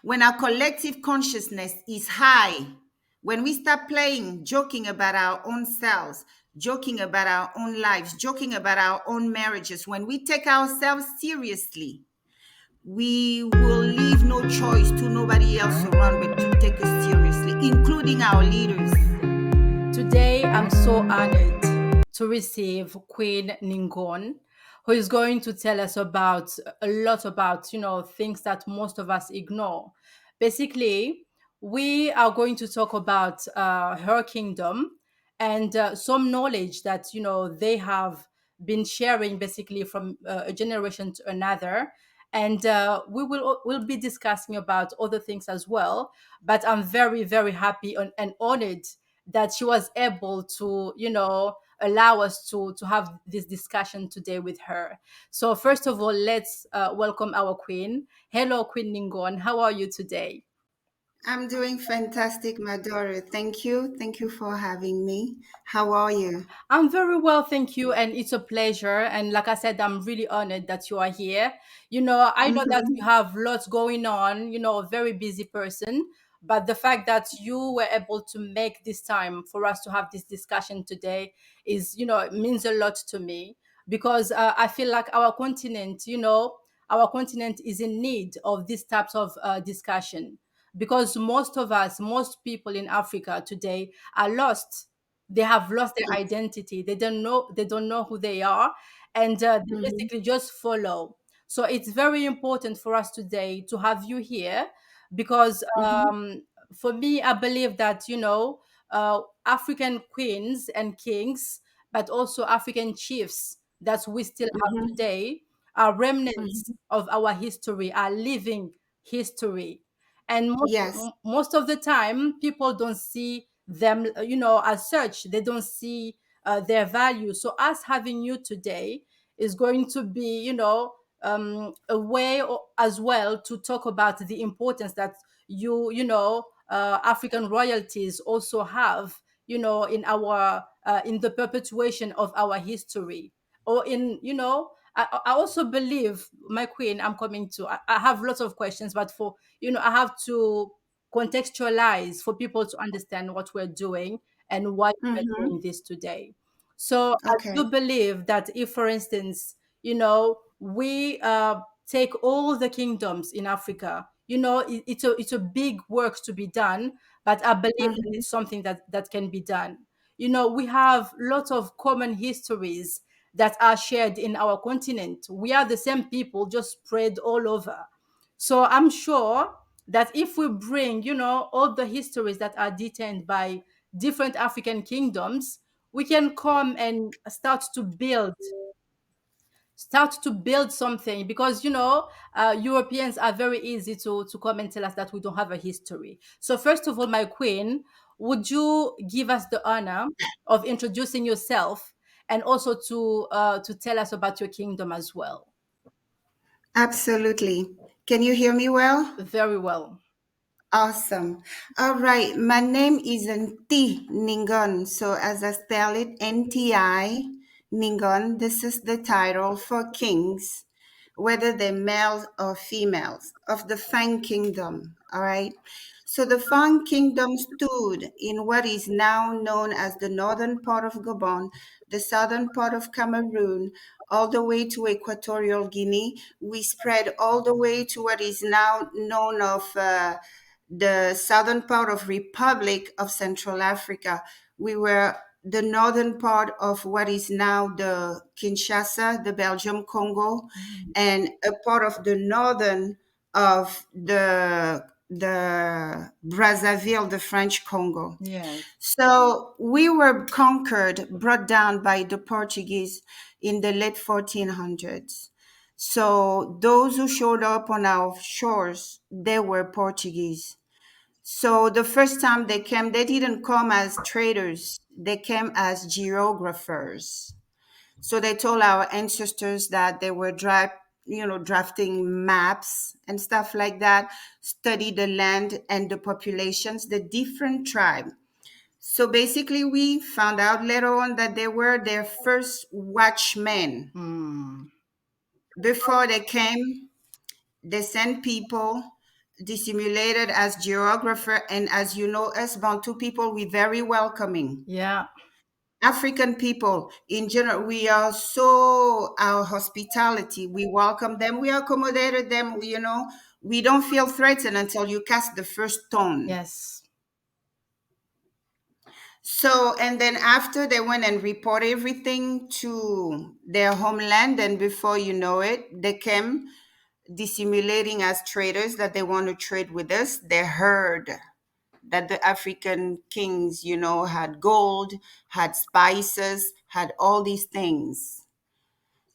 When our collective consciousness is high, when we start playing, joking about our own selves, joking about our own lives, joking about our own marriages, when we take ourselves seriously, we will leave no choice to nobody else around but to take us seriously, including our leaders. Today, I'm so honored to receive Queen Ningon, who is going to tell us about a lot about, things that most of us ignore. Basically, we are going to talk about her kingdom and some knowledge that, they have been sharing basically from a generation to another. And we'll be discussing about other things as well. But I'm very, very happy and honored that she was able to, allow us to have this discussion today with her. So first of all, let's welcome our queen. Hello, Queen Ningon. How are you today? I'm doing fantastic, Madora. Thank you. Thank you for having me. How are you? I'm very well, thank you, and it's a pleasure. And like I said, I'm really honored that you are here. I know that you Mhm. have lots going on, a very busy person, but the fact that you were able to make this time for us to have this discussion today is, it means a lot to me because I feel like our continent is in need of these types of discussion because most people in Africa today are lost. They have lost their Yes. identity. They don't know who they are, and they Mhm. basically just follow. So it's very important for us today to have you here because Mhm. for me, I believe that African queens and kings, but also African chiefs that we still have Mhm. today are remnants Mhm. of our history, are living history. And Yes. most of the time, people don't see them, as such. They don't see their value. So us having you today is going to be, a way as well to talk about the importance that African royalties also have, in the perpetuation of our history, or in, I also believe, my queen, I'm coming to. I have lots of questions, but I have to contextualize for people to understand what we're doing and why we're doing Mhm. this today. So I Okay. do believe that if, for instance, we take all the kingdoms in Africa, it's a big work to be done, but I believe that Mhm. it's something that can be done. We have lots of common histories that are shared in our continent. We are the same people, just spread all over. So I'm sure that if we bring, all the histories that are detained by different African kingdoms, we can come and start to build something, because Europeans are very easy to come and tell us that we don't have a history. So first of all, my queen, would you give us the honor of introducing yourself and also to tell us about your kingdom as well? Absolutely. Can you hear me well? Very well. Awesome. All right. My name is Nti Nginggone. So as I spell it, Nti Nginggone. This is the title for kings, whether they're males or females, of the Fang kingdom. All right. So the Fang kingdom stood in what is now known as the northern part of Gabon, the southern part of Cameroon, all the way to Equatorial Guinea. We spread all the way to what is now known of the southern part of Republic of Central Africa. We were the northern part of what is now the Kinshasa, the Belgium Congo, and a part of the northern of the Brazzaville, the French Congo. Yes. So we were conquered, brought down by the Portuguese in the late 1400s. So those who showed up on our shores, they were Portuguese. So the first time they came, they didn't come as traders. They came as geographers. So they told our ancestors that they were drafting maps and stuff like that, study the land and the populations, the different tribe. So basically, we found out later on that they were their first watchmen. Hmm. Before they came, they sent people, dissimulated as geographer, and as you know, us Bantu people, we very welcoming. Yeah. African people in general, we are so our hospitality. We welcome them, we accommodated them. We don't feel threatened until you cast the first stone. Yes. So, and then after they went and report everything to their homeland, and before you know it, they came dissimulating as traders that they want to trade with us. They heard that the African kings, had gold, had spices, had all these things.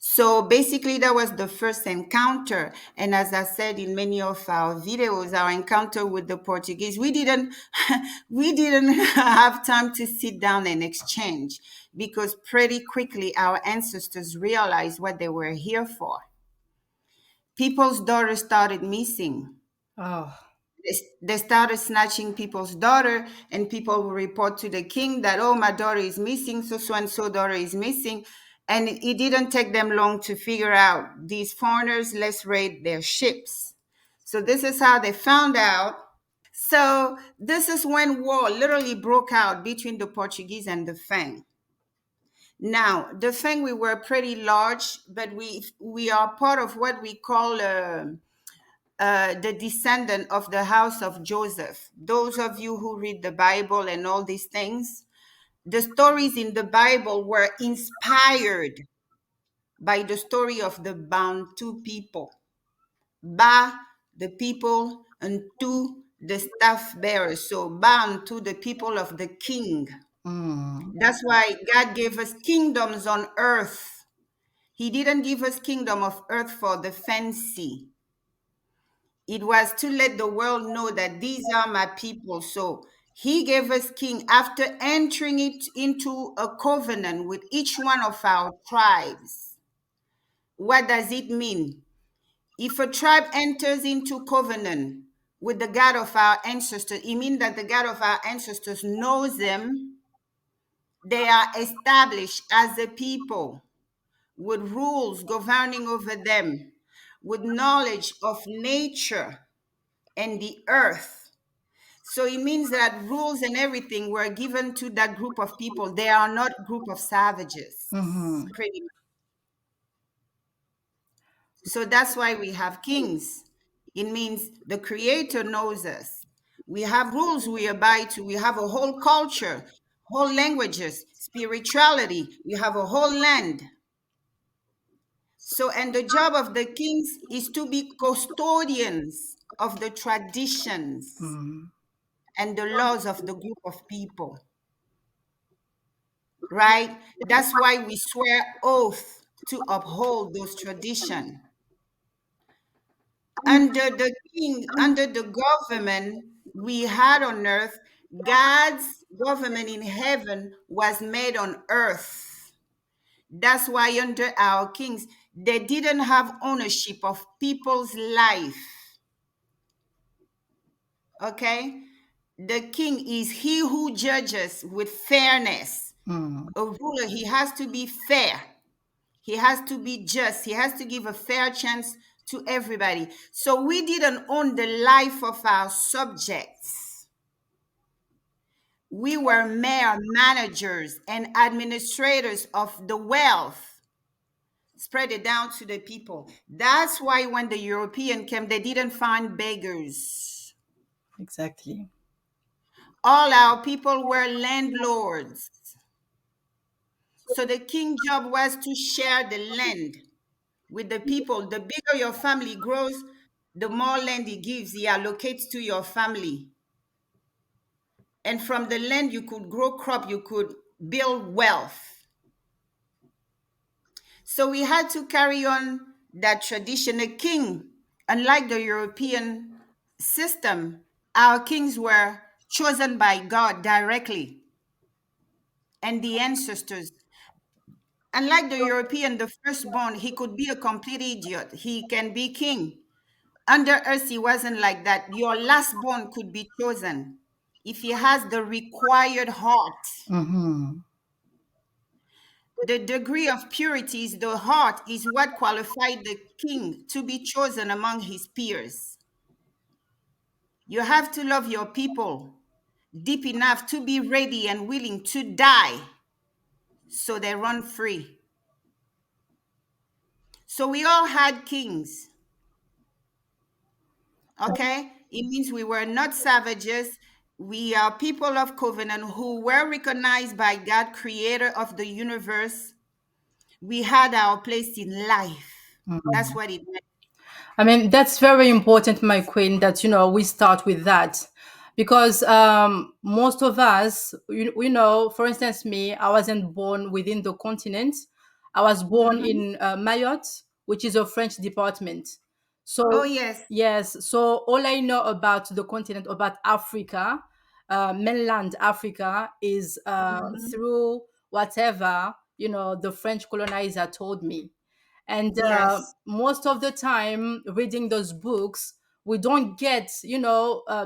So basically, that was the first encounter. And as I said in many of our videos, our encounter with the Portuguese, we didn't, we didn't have time to sit down and exchange, because pretty quickly our ancestors realized what they were here for. People's daughters started missing. Oh. They started snatching people's daughter, and people will report to the king that, oh, my daughter is missing, so and so daughter is missing. And it didn't take them long to figure out these foreigners, let's raid their ships. So this is how they found out. So this is when war literally broke out between the Portuguese and the Fang. Now, the Fang, we were pretty large, but we are part of what we call the descendant of the house of Joseph. Those of you who read the Bible and all these things, the stories in the Bible were inspired by the story of the Bantu people. Ba, the people, and Tu, the staff bearers. So Bantu, the people of the king. Mm. That's why God gave us kingdoms on earth. He didn't give us kingdom of earth for the fancy. It was to let the world know that these are my people. So he gave us king after entering it into a covenant with each one of our tribes. What does it mean? If a tribe enters into covenant with the God of our ancestors, it means that the God of our ancestors knows them. They are established as a people with rules governing over them, with knowledge of nature and the earth. So it means that rules and everything were given to that group of people. They are not a group of savages, Mm-hmm. pretty much. So that's why we have kings. It means the creator knows us. We have rules we abide to. We have a whole culture, whole languages, spirituality. We have a whole land. So, and the job of the kings is to be custodians of the traditions Mm-hmm. and the laws of the group of people, right? That's why we swear oath to uphold those traditions. Under the king, under the government we had on earth, God's government in heaven was made on earth. That's why under our kings, they didn't have ownership of people's life. Okay? The king is he who judges with fairness. Mm. A ruler, he has to be fair. He has to be just. He has to give a fair chance to everybody. So we didn't own the life of our subjects. We were mere managers and administrators of the wealth, spread it down to the people. That's why when the European came, they didn't find beggars. Exactly. All our people were landlords. So the king's job was to share the land with the people. The bigger your family grows, the more land he gives, he allocates to your family. And from the land, you could grow crop, you could build wealth. So we had to carry on that tradition. A king, unlike the European system, our kings were chosen by God directly and the ancestors. Unlike the European, the firstborn, he could be a complete idiot. He can be king. Under us, it wasn't like that. Your lastborn could be chosen if he has the required heart. Mm-hmm. The degree of purity is the heart, is what qualified the king to be chosen among his peers. You have to love your people deep enough to be ready and willing to die so they run free. So we all had kings, okay? It means we were not savages. We are people of covenant who were recognized by God, creator of the universe. We had our place in life. That's what it meant. I mean, that's very important, my queen, that, we start with that. Because most of us, for instance, me, I wasn't born within the continent. I was born Mhm. in Mayotte, which is a French department. Oh, So, yes. yes, so all I know about the continent, about Africa, mainland Africa, is Mhm. through whatever, the French colonizer told me. And Yes. most of the time reading those books, we don't get,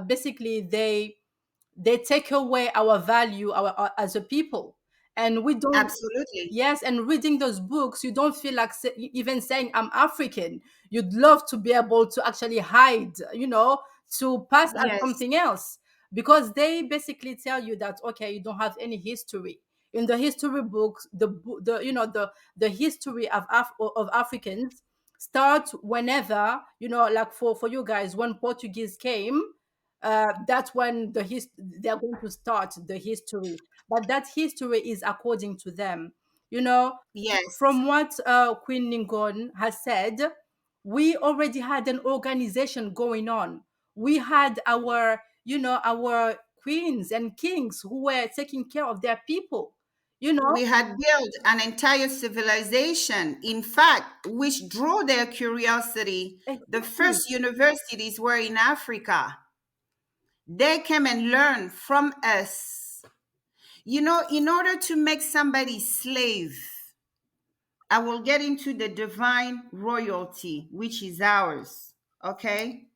basically they take away our value, our as a people. And we don't. Absolutely. Yes, and reading those books, you don't feel like even saying I'm African. You'd love to be able to actually hide, to pass as Yes. something else, because they basically tell you that, okay, you don't have any history. In the history books, the history of Africans start whenever, like for you guys, when Portuguese came, that's when they're going to start the history. But that history is according to them. Yes. From what Queen Ningon has said, we already had an organization going on. We had our queens and kings who were taking care of their people. You know, We had built an entire civilization, in fact, which drew their curiosity. The exactly. first universities were in Africa. They came and learned from us. In order to make somebody slave, I will get into the divine royalty, which is ours. Okay?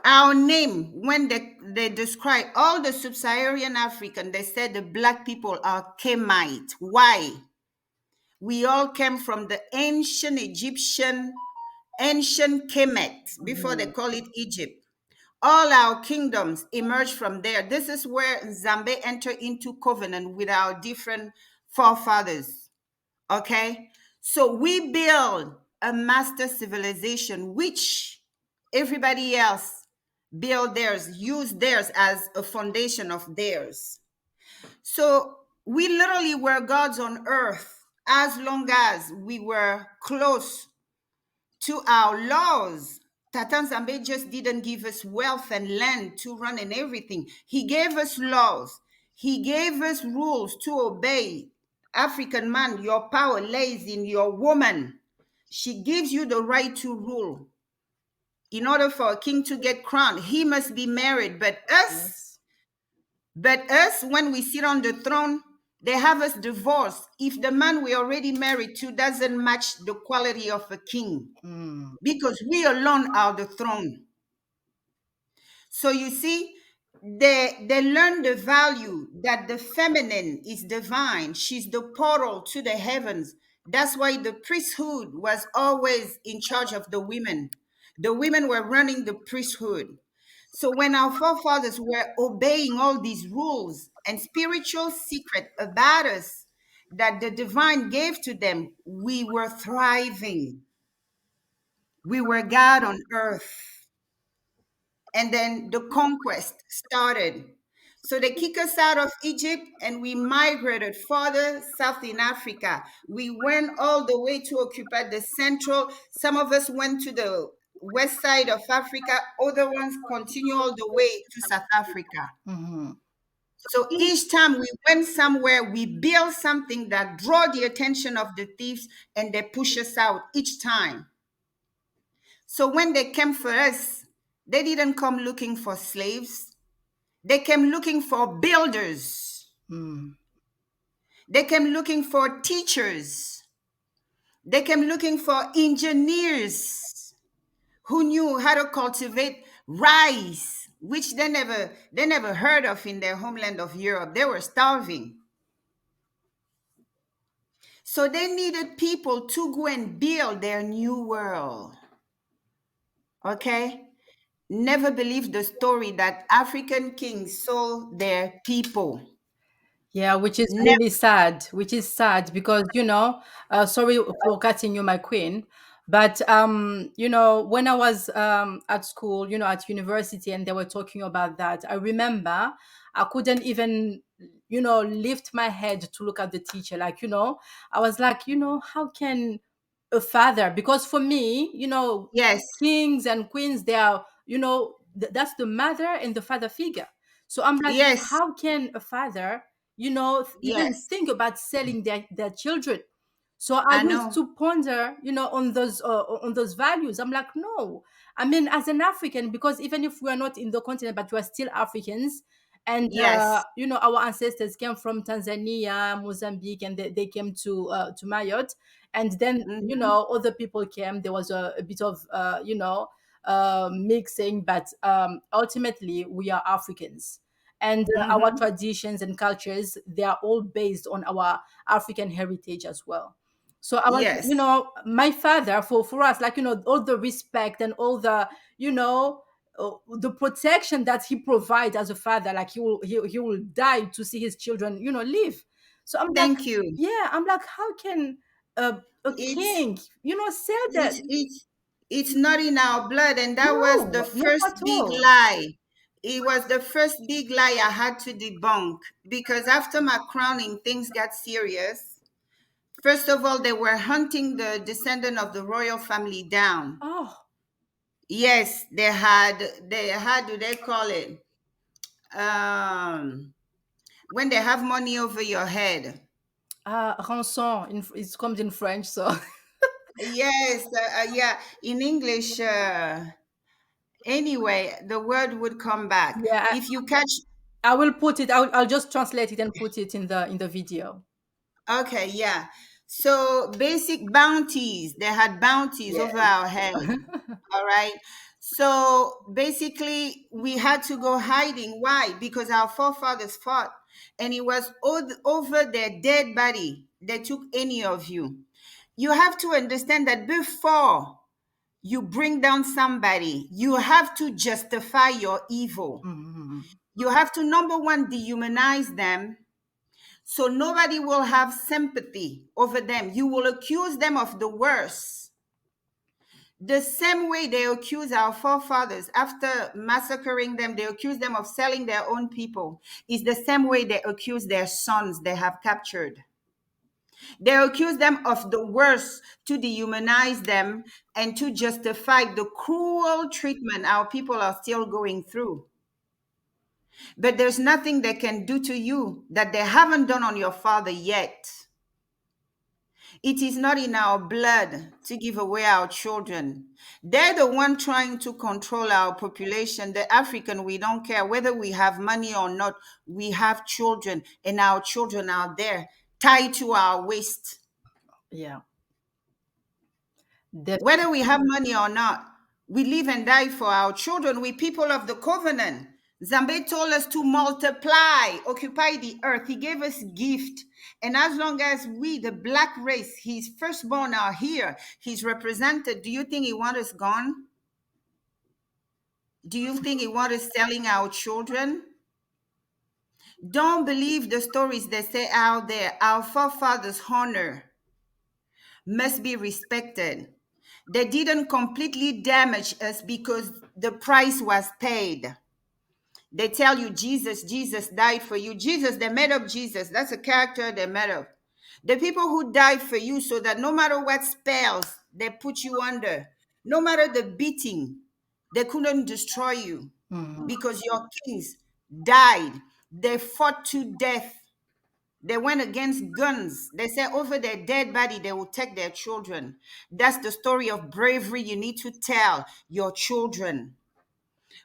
Our name, when they describe all the sub-Saharan African, they said the black people are Kemite. Why? We all came from the ancient Egyptian, ancient Kemet, before they Mhm. call it Egypt. All our kingdoms emerged from there. This is where Zambe entered into covenant with our different forefathers. Okay? So we build a master civilization, which everybody else build theirs, use theirs as a foundation of theirs. So we literally were gods on earth as long as we were close to our laws. Tatan Zambe just didn't give us wealth and land to run and everything. He gave us laws. He gave us rules to obey. African man, your power lays in your woman. She gives you the right to rule. In order for a king to get crowned, he must be married. Yes. But us, when we sit on the throne, they have us divorced if the man we already married to doesn't match the quality of a king, Mm. because we alone are the throne. So you see, they learn the value that the feminine is divine. She's the portal to the heavens. That's why the priesthood was always in charge of the women. The women were running the priesthood. So when our forefathers were obeying all these rules and spiritual secret about us that the divine gave to them, we were thriving. We were God on earth. And then the conquest started. So they kick us out of Egypt and we migrated further south in Africa. We went all the way to occupy the central. Some of us went to the west side of Africa, other ones continue all the way to South Africa. Mhm. So each time we went somewhere, we built something that draw the attention of the thieves and they push us out each time. So when they came for us, they didn't come looking for slaves. They came looking for builders. Mm. They came looking for teachers. They came looking for engineers who knew how to cultivate rice, which they never heard of in their homeland of Europe. They were starving. So they needed people to go and build their new world. Okay? never believed the story that African kings sold their people. Yeah, which is Never. really sad, which is sad because, sorry for cutting you, my queen, but, when I was at school, at university, and they were talking about that, I remember I couldn't even, lift my head to look at the teacher. Like, I was like, how can a father, because for me, Yes, kings and queens, they are, that's the mother and the father figure. So I'm like, yes, how can a father, even yes. think about selling their children? So I I used know. to ponder, on those values. I'm like, no. I mean, as an African, because even if we are not in the continent, but we are still Africans, and Yes. our ancestors came from Tanzania, Mozambique, and they came to Mayotte, and then Hmm. other people came. There was a bit of mixing, but ultimately we are Africans, and our Hmm. traditions and cultures, they are all based on our African heritage as well. So I was, Yes. my father, for us, like, all the respect and all the, the protection that he provides as a father, like he will die to see his children, live. So I'm like, Thank you. yeah, I'm like, how can a It's king, sell that? it's it's it's not in our blood, and that was the No, not first at big all. lie. It was the first big lie I had to debunk, because after my crowning, things got serious. First of all, they were hunting the descendant of the royal family down. Oh, Yes, they had, do they call it? When they have money over your head. rançon, it comes in French, so. Yes, yeah. In English, anyway, the word would come back. Yeah, If you catch, I will put it. I'll just translate it and put it in the video. okay, yeah. So basic bounties, they had bounties Yeah. over our head. All right. So basically, we had to go hiding. Why? Because our forefathers fought, and it was over their dead body they took any of you. You have to understand that before you bring down somebody, you have to justify your evil. Mhm. You have to, number one, dehumanize them, so nobody will have sympathy over them. You will accuse them of the worst. The same way they accuse our forefathers after massacring them, they accuse them of selling their own people, is the same way they accuse their sons they have captured. They accuse them of the worst to dehumanize them and to justify the cruel treatment our people are still going through. But there's nothing they can do to you that they haven't done on your father yet. It is not in our blood to give away our children. They're the one trying to control our population. The African, we don't care whether we have money or not. We have children, and our children are there, tied to our waist. Yeah. Whether we have money or not, we live and die for our children. We people of the covenant. Zambe told us to multiply, occupy the earth. He gave us gift. And as long as we, the black race, his firstborn, are here, he's represented. Do you think he wants us gone? Do you think he wants us selling our children? Don't believe the stories they say out there. Our forefathers' honor must be respected. They didn't completely damage us because the price was paid. They tell you Jesus died for you. Jesus, they made up Jesus. That's a character they made up. The people who died for you so that no matter what spells they put you under, no matter the beating, they couldn't destroy you Mhm. because your kings died. They fought to death. They went against guns. They said over their dead body, they will take their children. That's the story of bravery you need to tell your children.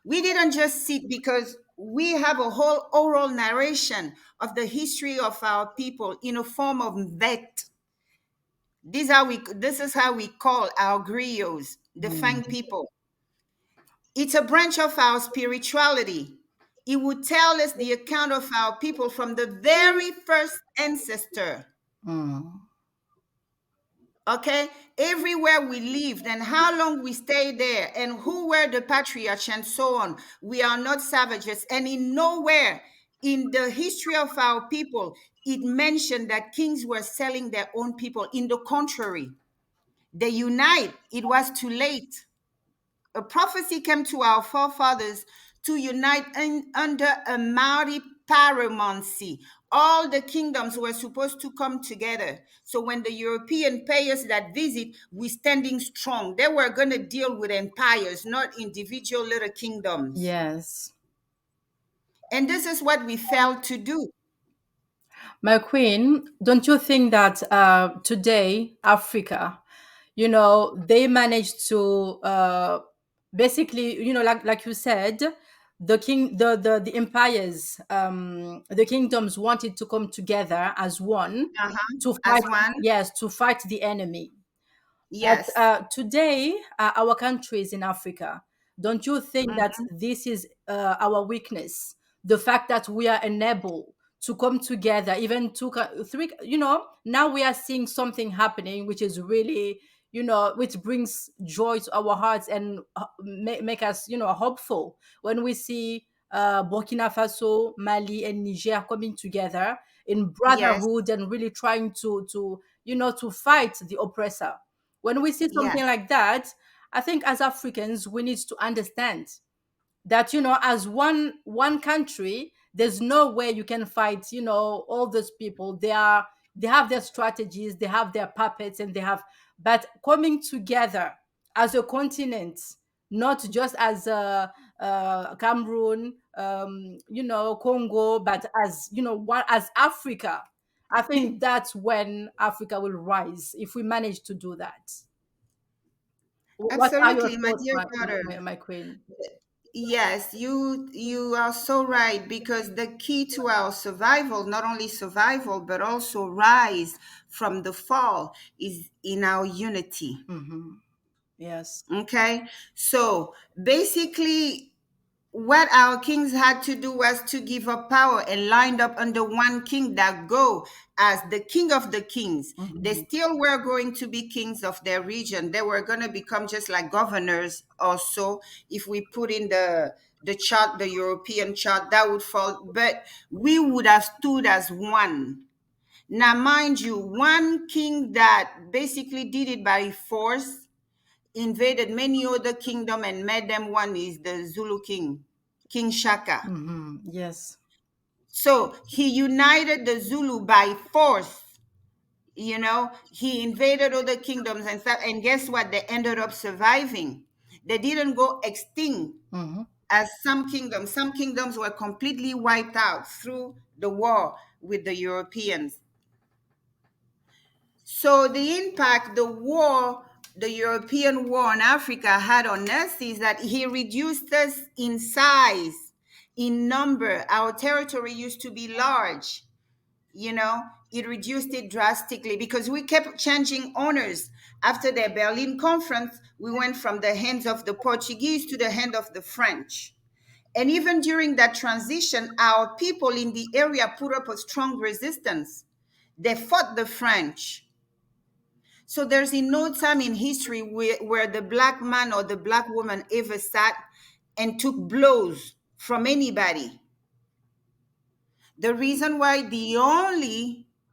We didn't just sit because we have a whole oral narration of the history of our people in a form of vet. This is how we call our griots, the Fang Mhm. people. It's a branch of our spirituality. It would tell us the account of our people from the very first ancestor. Mhm. Okay, everywhere we lived and how long we stayed there and who were the patriarchs and so on. We are not savages. And in nowhere in the history of our people, it mentioned that kings were selling their own people. In the contrary, they unite. It was too late. A prophecy came to our forefathers to unite under a mighty paramountcy. All the kingdoms were supposed to come together. So when the European pay us that visit, we're standing strong. They were going to deal with empires, not individual little kingdoms. Yes. And this is what we failed to do. My queen, don't you think that today, Africa, they managed to basically, like you said, the empires, the kingdoms wanted to come together as one to fight, As one. yes, to fight the enemy. But Yes. today, our countries in Africa, don't you think that Mhm. this is our weakness? The fact that we are unable to come together, even two, three, now we are seeing something happening, which is really, which brings joy to our hearts and make us, hopeful when we see Burkina Faso, Mali, and Niger coming together in Yes. brotherhood and really trying to fight the oppressor. When we see Yes. something like that, I think as Africans, we need to understand that, as one country, there's no way you can fight, all those people. They have their strategies, they have their puppets, and but coming together as a continent, not just as Cameroon, Congo, but as, what, as Africa. I think that's when Africa will rise if we manage to do that. What are your Absolutely, my thoughts, dear my, daughter. my, my queen? Yes, you are so right, because the key to our survival, not only survival but also rise from the fall, is in our unity. Hmm. Yes. Okay? So, basically, what our kings had to do was to give up power and lined up under one king that go as the king of the kings. They Hmm. still were going to be kings of their region. They were going to become just like governors also. If we put in the chart, the European chart, that would fall, but we would have stood as one. Now mind you, one king that basically did it by force, invaded many other kingdom and made them one, is the Zulu king, King Shaka. Hmm. Yes. So he united the Zulu by force. He invaded other kingdoms and stuff. And guess what? They ended up surviving. They didn't go extinct Hmm. as some kingdoms. Some kingdoms were completely wiped out through the war with the Europeans. So the impact the European war on Africa had on us is that he reduced us in size, in number. Our territory used to be large, it reduced it drastically because we kept changing owners. After the Berlin Conference, we went from the hands of the Portuguese to the hand of the French. And even during that transition, our people in the area put up a strong resistance. They fought the French. So there's in no time in history where the black man or the black woman ever sat and took blows from anybody. The reason why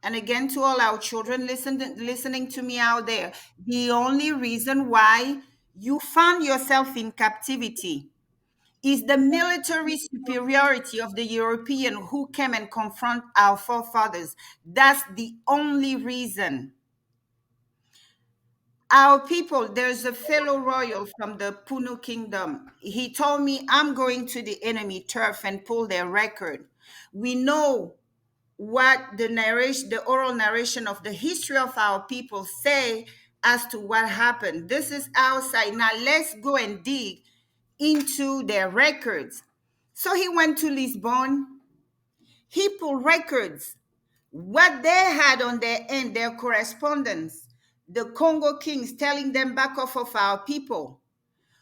and again to all our children listening to me out there, the only reason why you found yourself in captivity is the military superiority of the European who came and confront our forefathers. That's the only reason. Our people, there's a fellow royal from the Punu kingdom. He told me, I'm going to the enemy turf and pull their record. We know what the oral narration of the history of our people say as to what happened. This is outside. Now let's go and dig into their records. So he went to Lisbon. He pulled records, what they had on their end, their correspondence, the Congo kings telling them, back off of our people.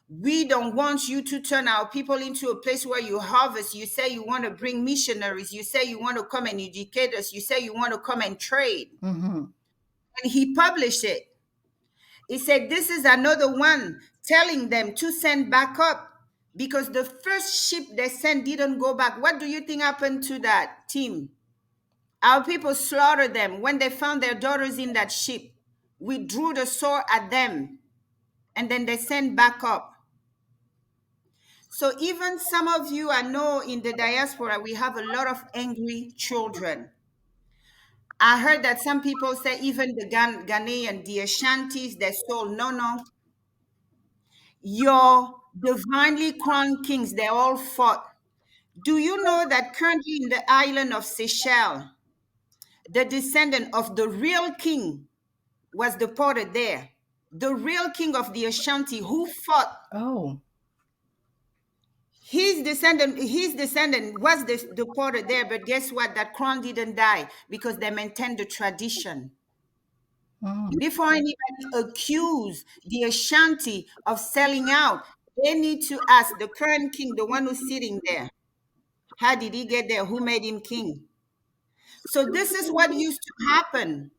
We don't want you to turn our people into a place where you harvest. You say you want to bring missionaries. You say you want to come and educate us. You say you want to come and trade. Hmm. And he published it. He said, this is another one telling them to send back up because the first ship they sent didn't go back. What do you think happened to that team? Our people slaughtered them when they found their daughters in that ship. We drew the sword at them and then they sent back up. So even some of you, I know in the diaspora, we have a lot of angry children. I heard that some people say even the Ghanaian, the Ashantis, they stole. No, no. Your divinely crowned kings, they all fought. Do you know that currently in the island of Seychelles, the descendant of the real king was deported there? The real king of the Ashanti who fought, Oh. his descendant was deported there, but guess what? That crown didn't die because they maintained the tradition. Before anybody accuse the Ashanti of selling out, they need to ask the current king, the one who's sitting there, how did he get there? Who made him king? So this is what used to happen.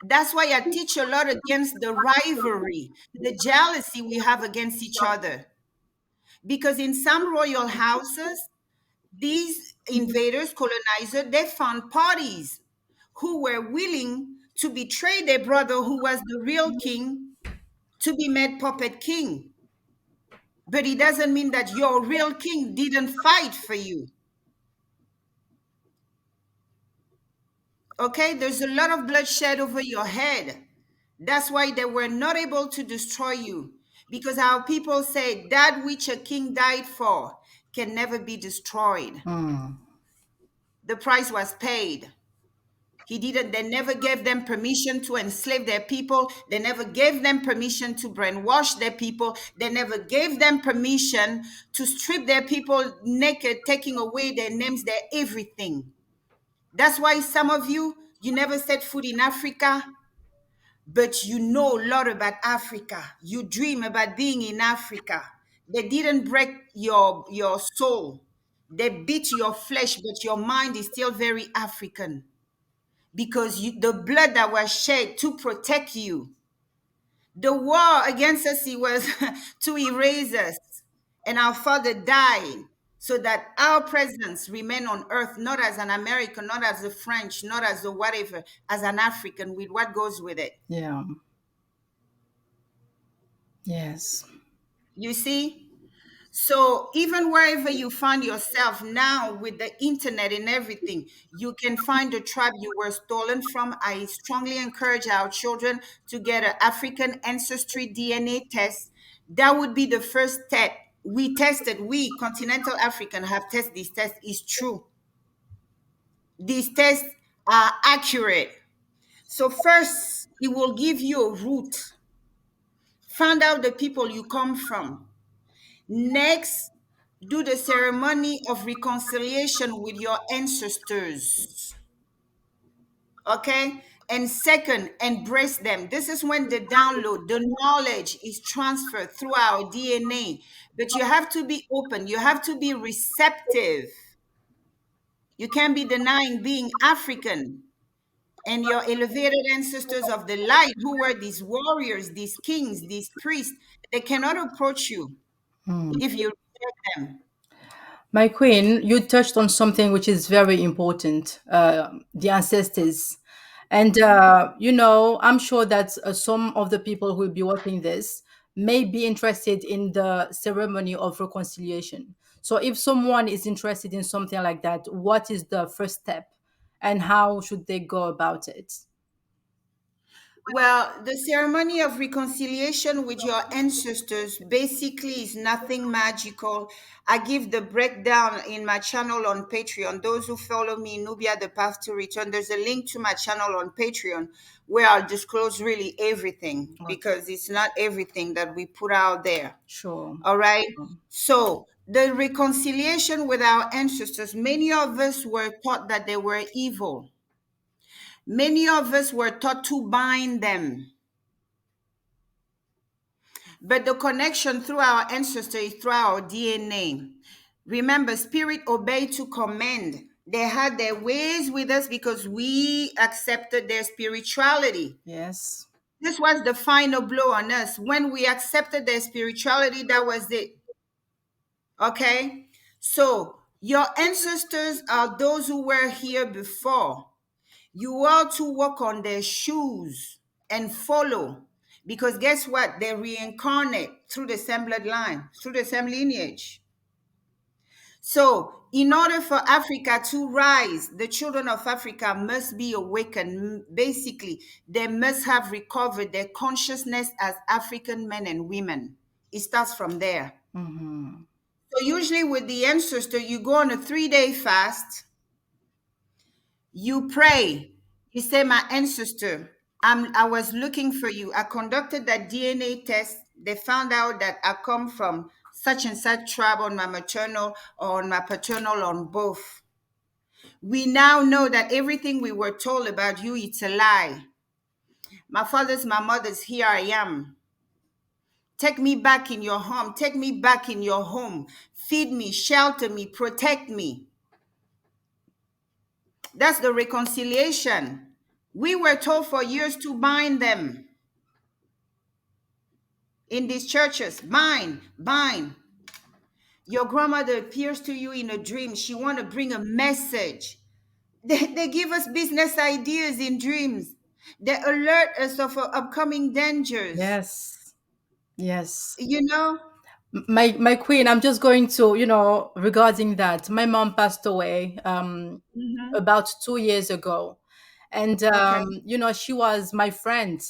That's why I teach a lot against the rivalry, the jealousy we have against each other. Because in some royal houses, these invaders, colonizers, they found parties who were willing to betray their brother who was the real king to be made puppet king. But it doesn't mean that your real king didn't fight for you. Okay, there's a lot of bloodshed over your head. That's why they were not able to destroy you. Because our people say that which a king died for can never be destroyed. The price was paid. They never gave them permission to enslave their people. They never gave them permission to brainwash their people. They never gave them permission to strip their people naked, taking away their names, their everything. That's why some of you never set foot in Africa, but you know a lot about Africa. You dream about being in Africa. They didn't break your soul. They beat your flesh, but your mind is still very African. Because the blood that was shed to protect you. The war against us, it was to erase us. And our father died so that our presence remain on earth, not as an American, not as a French, not as a whatever, as an African with what goes with it. Yeah. Yes. You see? So even wherever you find yourself now with the internet and everything, you can find the tribe you were stolen from. I strongly encourage our children to get an African ancestry DNA test. That would be the first step. We continental African have tested these tests. It's true. These tests are accurate. So first, it will give you a route. Find out the people you come from. Next, do the ceremony of reconciliation with your ancestors. Okay? And second, embrace them. This is when the download, the knowledge is transferred through our DNA. But you have to be open, you have to be receptive. You can't be denying being African. And your elevated ancestors of the light, who were these warriors, these kings, these priests, they cannot approach you if you reject them. My queen, you touched on something which is very important, the ancestors. And, I'm sure that some of the people who will be watching this may be interested in the ceremony of reconciliation. So, if someone is interested in something like that, what is the first step and how should they go about it? Well, the ceremony of reconciliation with your ancestors basically is nothing magical. I give the breakdown in my channel on Patreon. Those who follow me, Nubia, the Path to Return, there's a link to my channel on Patreon where I'll disclose really everything because it's not everything that we put out there. Sure. All right. So the reconciliation with our ancestors, many of us were taught that they were evil. Many of us were taught to bind them. But the connection through our ancestors is through our DNA. Remember, spirit obeyed to command. They had their ways with us because we accepted their spirituality. Yes. This was the final blow on us. When we accepted their spirituality, that was it. Okay? So, your ancestors are those who were here before. You are to walk on their shoes and follow. Because guess what? They reincarnate through the same bloodline, through the same lineage. So, in order for Africa to rise, the children of Africa must be awakened. Basically, they must have recovered their consciousness as African men and women. It starts from there. Mm-hmm. So, usually with the ancestor, you go on a 3-day fast, you pray, you say, my ancestor, I was looking for you. I conducted that DNA test. They found out that I come from such and such tribe on my maternal or on my paternal, on both. We now know that everything we were told about you, it's a lie. My father's, my mother's, here I am. Take me back in your home. Take me back in your home. Feed me, shelter me, protect me. That's the reconciliation. We were told for years to bind them in these churches. Bind, bind. Your grandmother appears to you in a dream. She want to bring a message. They give us business ideas in dreams. They alert us of upcoming dangers. Yes. Yes. You know? My queen, I'm just going to, regarding that, my mom passed away Hmm. about 2 years ago. And Okay. she was my friend.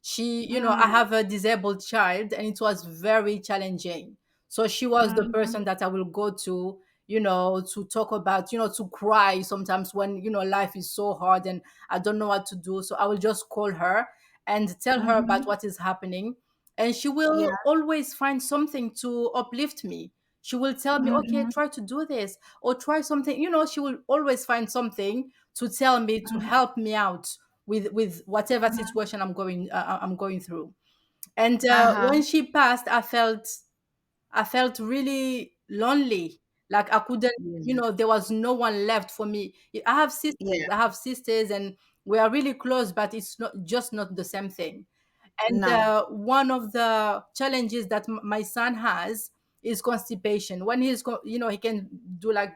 She, I Mm, have a disabled child, and it was very challenging. So she was the mhm, person that I will go to, to talk about, to cry sometimes when, life is so hard and I don't know what to do. So I will just call her and tell her about mhm. what is happening, and she Yeah. will always find something to uplift me. She will tell me, okay, Mhm, try to do this or try something. She will always find something to tell me, to mhm, help me out with whatever mhm. situation I'm going through. And Uh-huh. when she passed, I felt really lonely. Like I couldn't, Yeah. there was no one left for me. I have sisters, Yeah. and we are really close, but it's not the same thing. And No. one of the challenges that my son has is constipation. When he can do like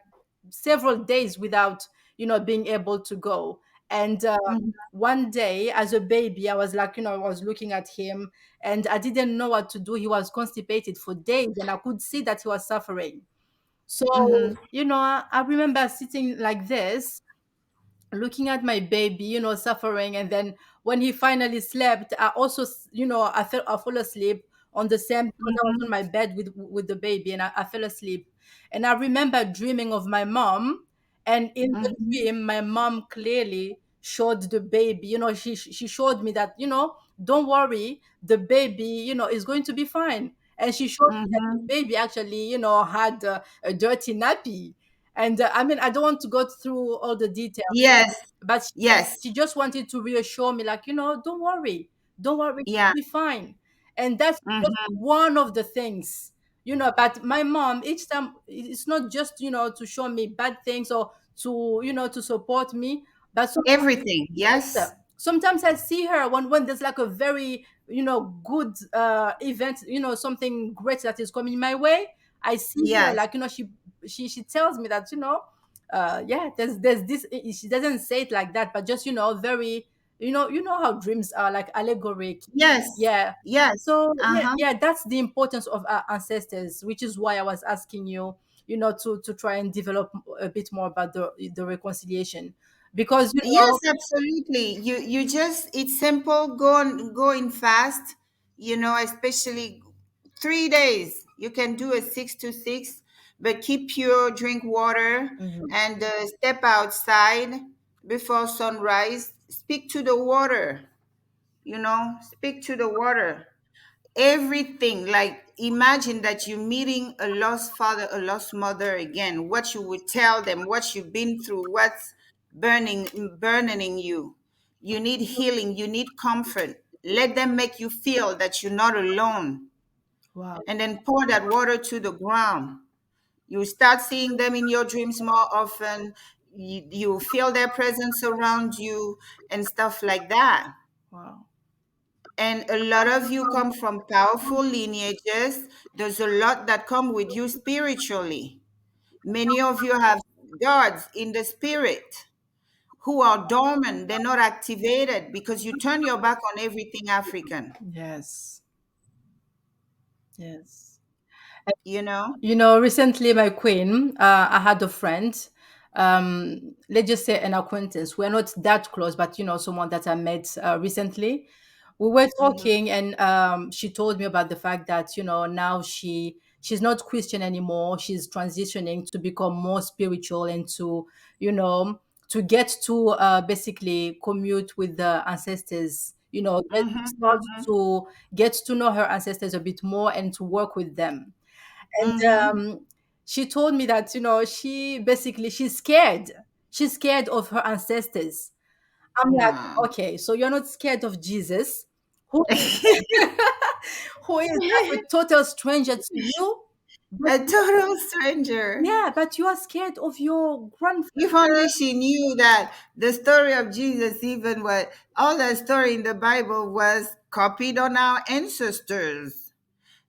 several days without, being able to go. And Mhm, one day, as a baby, I was like, I was looking at him, and I didn't know what to do. He was constipated for days, and I could see that he was suffering. So, mhm, I remember sitting like this, looking at my baby, suffering. And then when he finally slept, I also, I fell asleep on the same, because I was on mhm, my bed with the baby, and I fell asleep. And I remember dreaming of my mom, and in the mhm, dream, my mom clearly showed the baby. She showed me that, don't worry, the baby, is going to be fine. And she showed me that the mhm. baby actually, had a dirty nappy. And I mean, I don't want to go through all the details, Yes. but Yes. she just wanted to reassure me, like, don't worry, Yeah. you'll be fine. And that's just Mhm. one of the things, but my mom, each time, it's not just, to show me bad things, or to support me, but Everything. yes. Yes. Sometimes I see her when there's like a very, good event, something great that is coming my way. I see her, Yes. like, she tells me that, yeah, there's this. She doesn't say it like that, but just, very, how dreams are, like, allegoric. Yes. Yeah. Yes. So yeah, Uh-huh. yeah, that's the importance of our ancestors, which is why I was asking you, to try and develop a bit more about the reconciliation, because Yes, absolutely. You just, it's simple. Go in fast, especially 3 days. You can do a 6 to 6, but keep pure, drink water, Mhm. and step outside before sunrise. Speak to the water, speak to the water. Everything, like, imagine that you're meeting a lost father, a lost mother again. What you would tell them, what you've been through, what's burdening you. You need healing, you need comfort. Let them make you feel that you're not alone, Wow. and then pour that water to the ground. You start seeing them in your dreams more often. You feel their presence around you and stuff like that. Wow. And a lot of you come from powerful lineages. There's a lot that come with you spiritually. Many of you have gods in the spirit who are dormant. They're not activated because you turn your back on everything African, Yes. Yes. you know? Recently, my queen, I had a friend, let's just say an acquaintance. We're not that close, but someone that I met recently. We were Hmm. talking, and she told me about the fact that now she's not Christian anymore. She's transitioning to become more spiritual and you know to get to basically commute with the ancestors. Start to get to know her ancestors a bit more and to work with them. And Hmm. she told me that she's scared. She's scared of her ancestors. I'm like, No. okay, so you're not scared of Jesus, who who is like a total stranger to you, but A total stranger. yeah, but you are scared of your If grandfather. only she knew that the story of Jesus, even what all the story in the Bible was copied on our ancestors.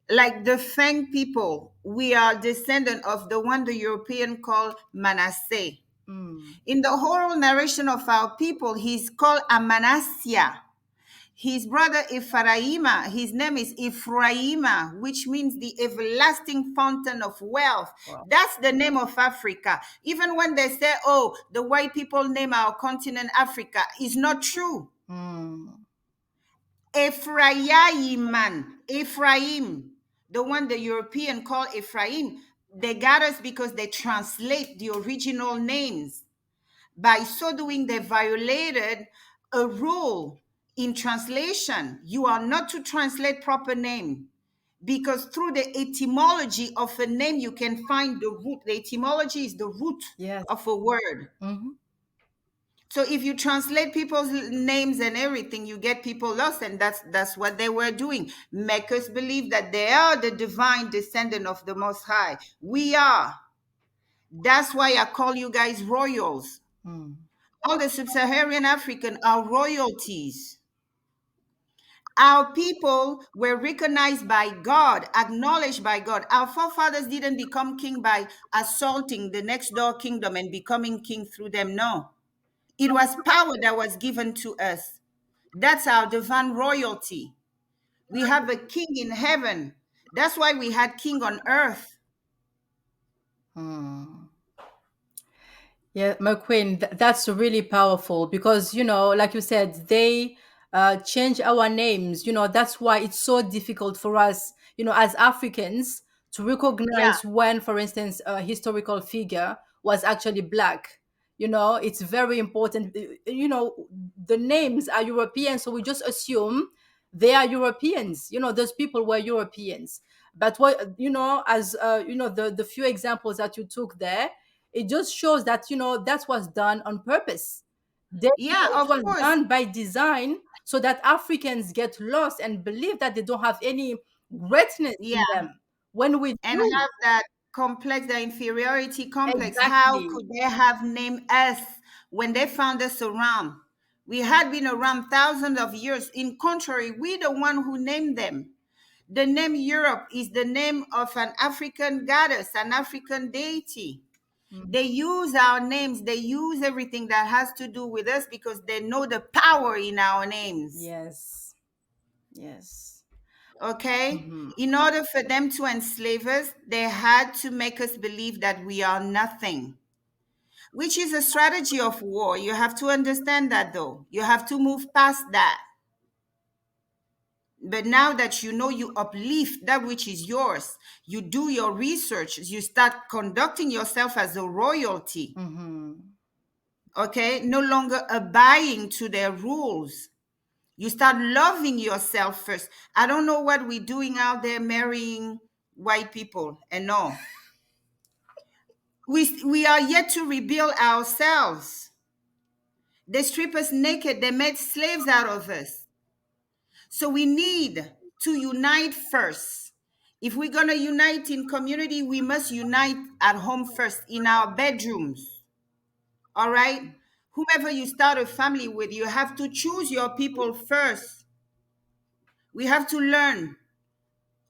Like the Fang people, we are descendant of the one the European call Manasseh. Mm, In the whole narration of our people, he's called Amanasia. His brother Ephraima, his name is Ephraima, which means the everlasting fountain of wealth. wow. That's the name of Africa. Even when they say, oh, the white people name our continent Africa, is not true. Mm, Ephraim, the one the European call Ephraim, they got us because they translate the original names. By so doing, they violated a rule in translation. You are not to translate proper name because through the etymology of a name, you can find the root. The etymology is the root yes. of a word. Hmm. So if you translate people's names and everything, you get people lost, and that's what they were doing. Make us believe that they are the divine descendant of the Most High. We are. That's why I call you guys royals. Mm, All the sub-Saharan African are royalties. Our people were recognized by God, acknowledged by God. Our forefathers didn't become king by assaulting the next door kingdom and becoming king through them. No, it was power that was given to us. That's our divine royalty. We have a king in heaven. That's why we had king on earth. mm. Yeah, McQueen, that's really powerful because, like you said, they change our names. That's why it's so difficult for us, as Africans to Yeah, recognize when, for instance, a historical figure was actually black. It's very important. The names are European, so we just assume they are Europeans. Those people were Europeans. But what, as, the few examples that you took there, it just shows that that was done on purpose. yeah, It of was course. done by design so that Africans get lost and believe that they don't have any greatness Yeah, in them, when we and do. have that complex, the inferiority complex. How Exactly. could they have named us when they found us around? We had been around thousands of years. In contrary, we the one who named them. The name Europe is the name of an African goddess, an African deity. Mm, They use our names, they use everything that has to do with us because they know the power in our names. yes. Yes. Okay? Hmm. In order for them to enslave us, they had to make us believe that we are nothing, which is a strategy of war. You have to understand that, though. You have to move past that. But now that you know, you uplift that which is yours, you do your research, you start conducting yourself as a royalty. Hmm. Okay? No longer abiding to their rules. You start loving yourself first. I don't know what we're doing out there marrying white people and all. We are yet to rebuild ourselves. They strip us naked, they made slaves out of us. So we need to unite first. If we're going to unite in community, we must unite at home first, in our bedrooms. All right? Whomever you start a family with, you have to choose your people first. We have to learn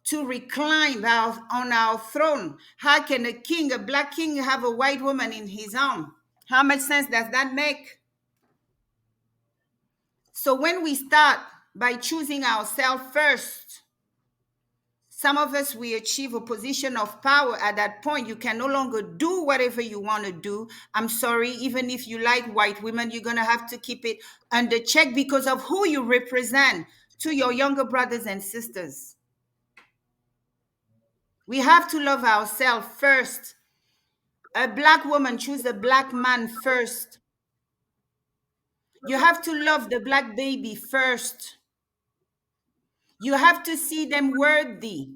to recline on our throne. How can a king, a black king, have a white woman in his arm? How much sense does that make? So when we start by choosing ourselves first, some of us, we achieve a position of power. At that point, you can no longer do whatever you want to do. I'm sorry, even if you like white women, you're going to have to keep it under check because of who you represent to your younger brothers and sisters. We have to love ourselves first. A black woman choose a black man first. You have to love the black baby first. You have to see them worthy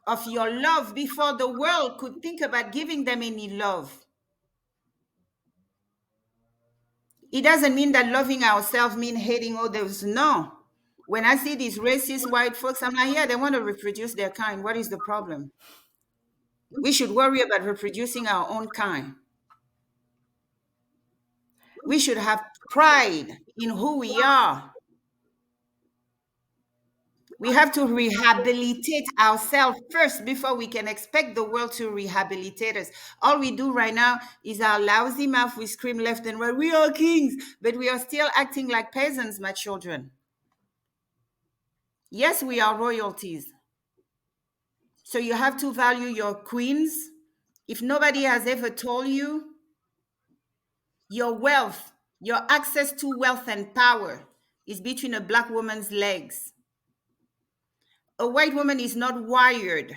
of your love before the world could think about giving them any love. It doesn't mean that loving ourselves means hating others. No. When I see these racist white folks, I'm like, yeah, they want to reproduce their kind. What is the problem? We should worry about reproducing our own kind. We should have pride in who we are. We have to rehabilitate ourselves first before we can expect the world to rehabilitate us. All we do right now is our lousy mouth. We scream left and right, we are kings, but we are still acting like peasants, my children. Yes, we are royalties. So you have to value your queens. If nobody has ever told you, your wealth, your access to wealth and power is between a black woman's legs. A white woman is not wired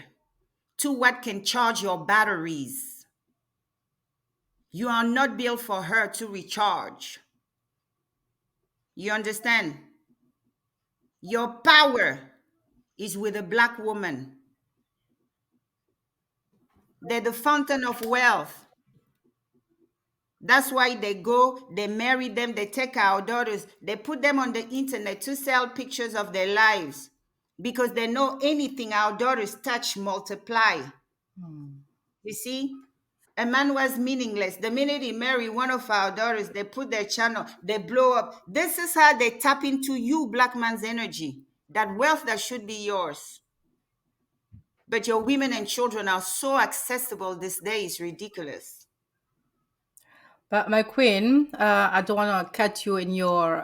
to what can charge your batteries. You are not built for her to recharge. You understand? Your power is with a black woman. They're the fountain of wealth. That's why they go, they marry them, they take our daughters, they put them on the internet to sell pictures of their lives because they know anything our daughters touch multiply. You see? A man was meaningless. The minute he married one of our daughters, they put their channel, they blow up. This is how they tap into you, black man's energy, that wealth that should be yours. But your women and children are so accessible these days, ridiculous. But my queen, I don't want to cut you in your,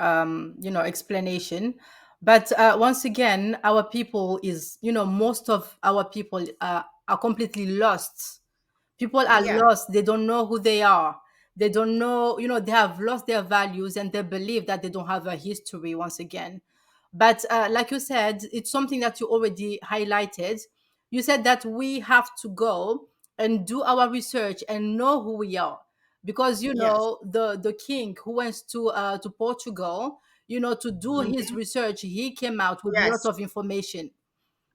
explanation. But once again, our people is, most of our people are completely lost. People are Yeah, lost. They don't know who they are. They don't know, they have lost their values and they believe that they don't have a history once again. But like you said, it's something that you already highlighted. You said that we have to go and do our research and know who we are, because yes, the king who went to Portugal, to do his mhm, research, he came out with a lot yes, of information.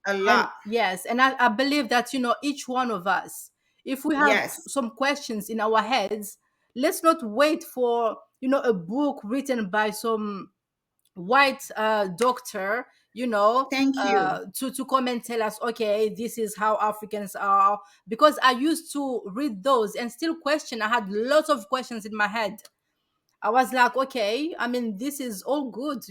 a And lot. yes, and I believe that each one of us, if we have Yes, some questions in our heads, let's not wait for a book written by some white doctor, thank you. to come and tell us, okay, this is how Africans are. Because I used to read those and still question. I had lots of questions in my head. I was like, okay, I mean, this is all good,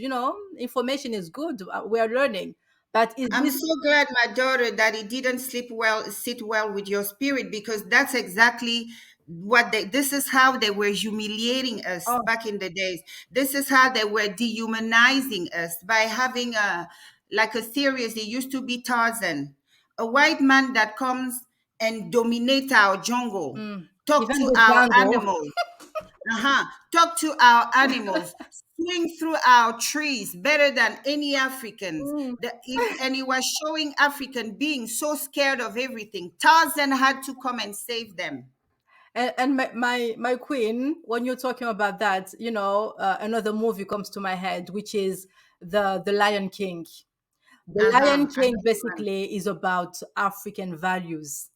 information is good. We are learning. But is I'm this so glad, my daughter, that it didn't sit well with your spirit because that's exactly what this is how they were humiliating us oh, back in the days. This is how they were dehumanizing us by having like a series. It used to be Tarzan, a white man that comes and dominate our jungle, talk even to the our Django? animals. Talk to our animals, swing through our trees better than any Africans. And he was showing African being so scared of everything. Tarzan had to come and save them. And my queen, when you're talking about that, another movie comes to my head, which is the Lion King. The Lion I King know the man. basically is about African values.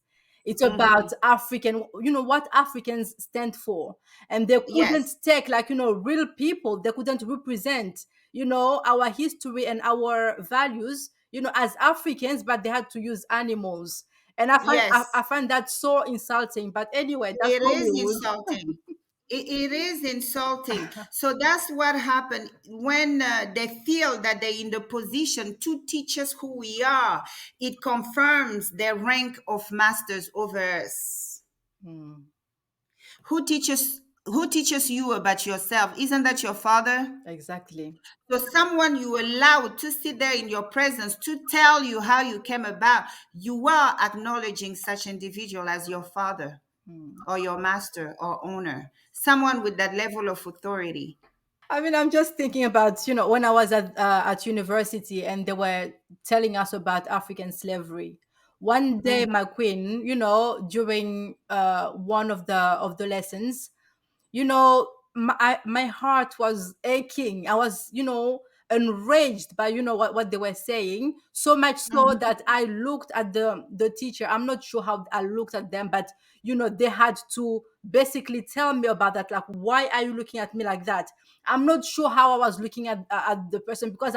It's about Mhm. African, what Africans stand for. And they couldn't Yes, take, like, real people, they couldn't represent, our history and our values, as Africans, but they had to use animals. And I yes. find that so insulting. But anyway, that's It is Hollywood. insulting. it is insulting. So that's what happened when they feel that they're in the position to teach us who we are. It confirms their rank of masters over us. Mm, Who teaches you about yourself? Isn't that your father? exactly. So someone you allowed to sit there in your presence to tell you how you came about, you are acknowledging such individual as your father Mm. or your master or owner, someone with that level of authority. I mean, I'm just thinking about, when I was at university and they were telling us about African slavery. One day, Mhm. my queen, during one of the lessons, my heart was aching. I was, enraged by, what they were saying, so much so Mhm. that I looked at the teacher. I'm not sure how I looked at them, but they had to basically tell me about that, like, why are you looking at me like that? I'm not sure how I was looking at the person, because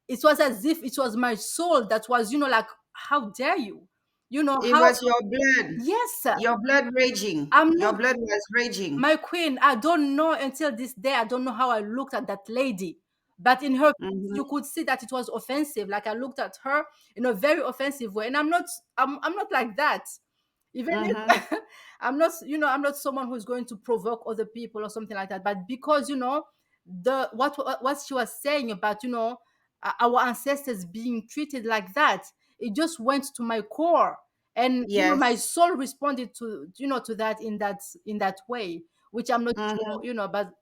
it was as if it was my soul that was, like, how dare you, It how. was your blood, Yes, your blood raging. I'm Your not. blood was raging. My queen, I don't know, until this day, I don't know how I looked at that lady. But in her face, Mhm. you could see that it was offensive. Like, I looked at her in a very offensive way. And I'm not like that. Even Mhm. if I'm not someone who's going to provoke other people or something like that. But because, the what she was saying about, our ancestors being treated like that, it just went to my core. And my Yes. soul responded to that, in that way, which I'm not sure, Mhm. but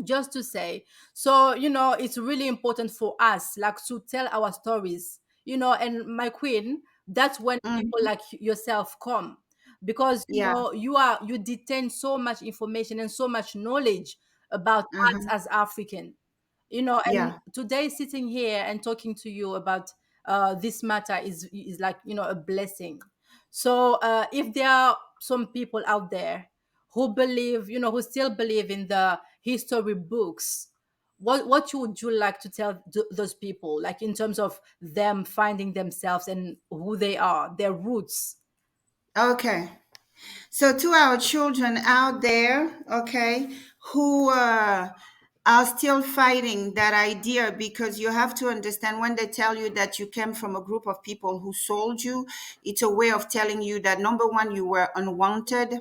just to say. So, it's really important for us, like, to tell our stories, and my queen, that's when people Mhm. like yourself come, because Yeah. you detain so much information and so much knowledge about us Uh-huh. as African. And Yeah. today, sitting here and talking to you about this matter is like, a blessing. So, if there are some people out there who still believe in the history books, what would you like to tell those people, like, in terms of them finding themselves and who they are, their roots? Okay. So, to our children out there, okay, who are still fighting that idea, because you have to understand when they tell you that you came from a group of people who sold you, it's a way of telling you that number one, you were unwanted.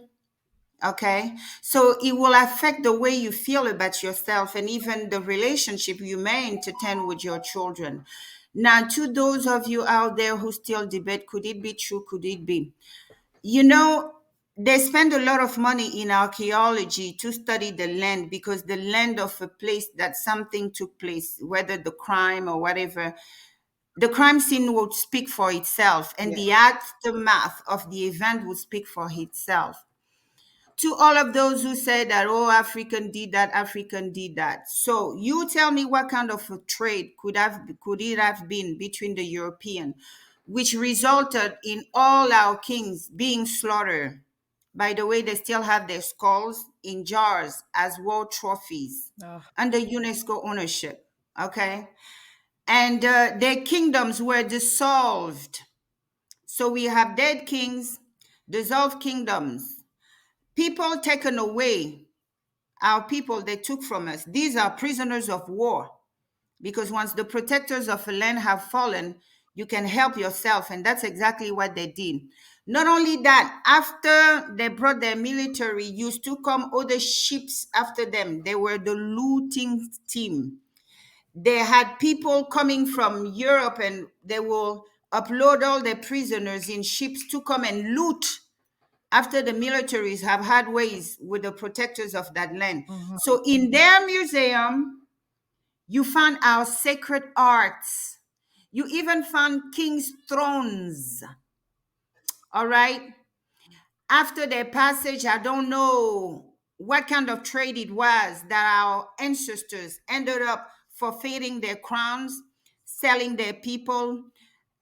Okay. So it will affect the way you feel about yourself and even the relationship you may entertain with your children. Now, to those of you out there who still debate, could it be true? Could it be? You know, they spend a lot of money in archaeology to study the land, because the land of a place that something took place, whether the crime or whatever, the crime scene would speak for itself, and Yeah. the aftermath of the event would speak for itself. To all of those who say that, oh, African did that, African did that. So you tell me, what kind of a trade could it have been between the European, which resulted in all our kings being slaughtered? By the way, they still have their skulls in jars as war trophies Oh. under UNESCO ownership. Okay. And their kingdoms were dissolved. So we have dead kings, dissolved kingdoms, people taken away, our people they took from us. These are prisoners of war, because once the protectors of a land have fallen, you can help yourself. And that's exactly what they did. Not only that, after they brought their military, used to come other ships after them. They were the looting team. They had people coming from Europe, and they will upload all their prisoners in ships to come and loot after the militaries have had ways with the protectors of that land. Mhm. So in their museum, you found our sacred arts. You even found king's thrones. All right. After their passage, I don't know what kind of trade it was that our ancestors ended up forfeiting their crowns, selling their people,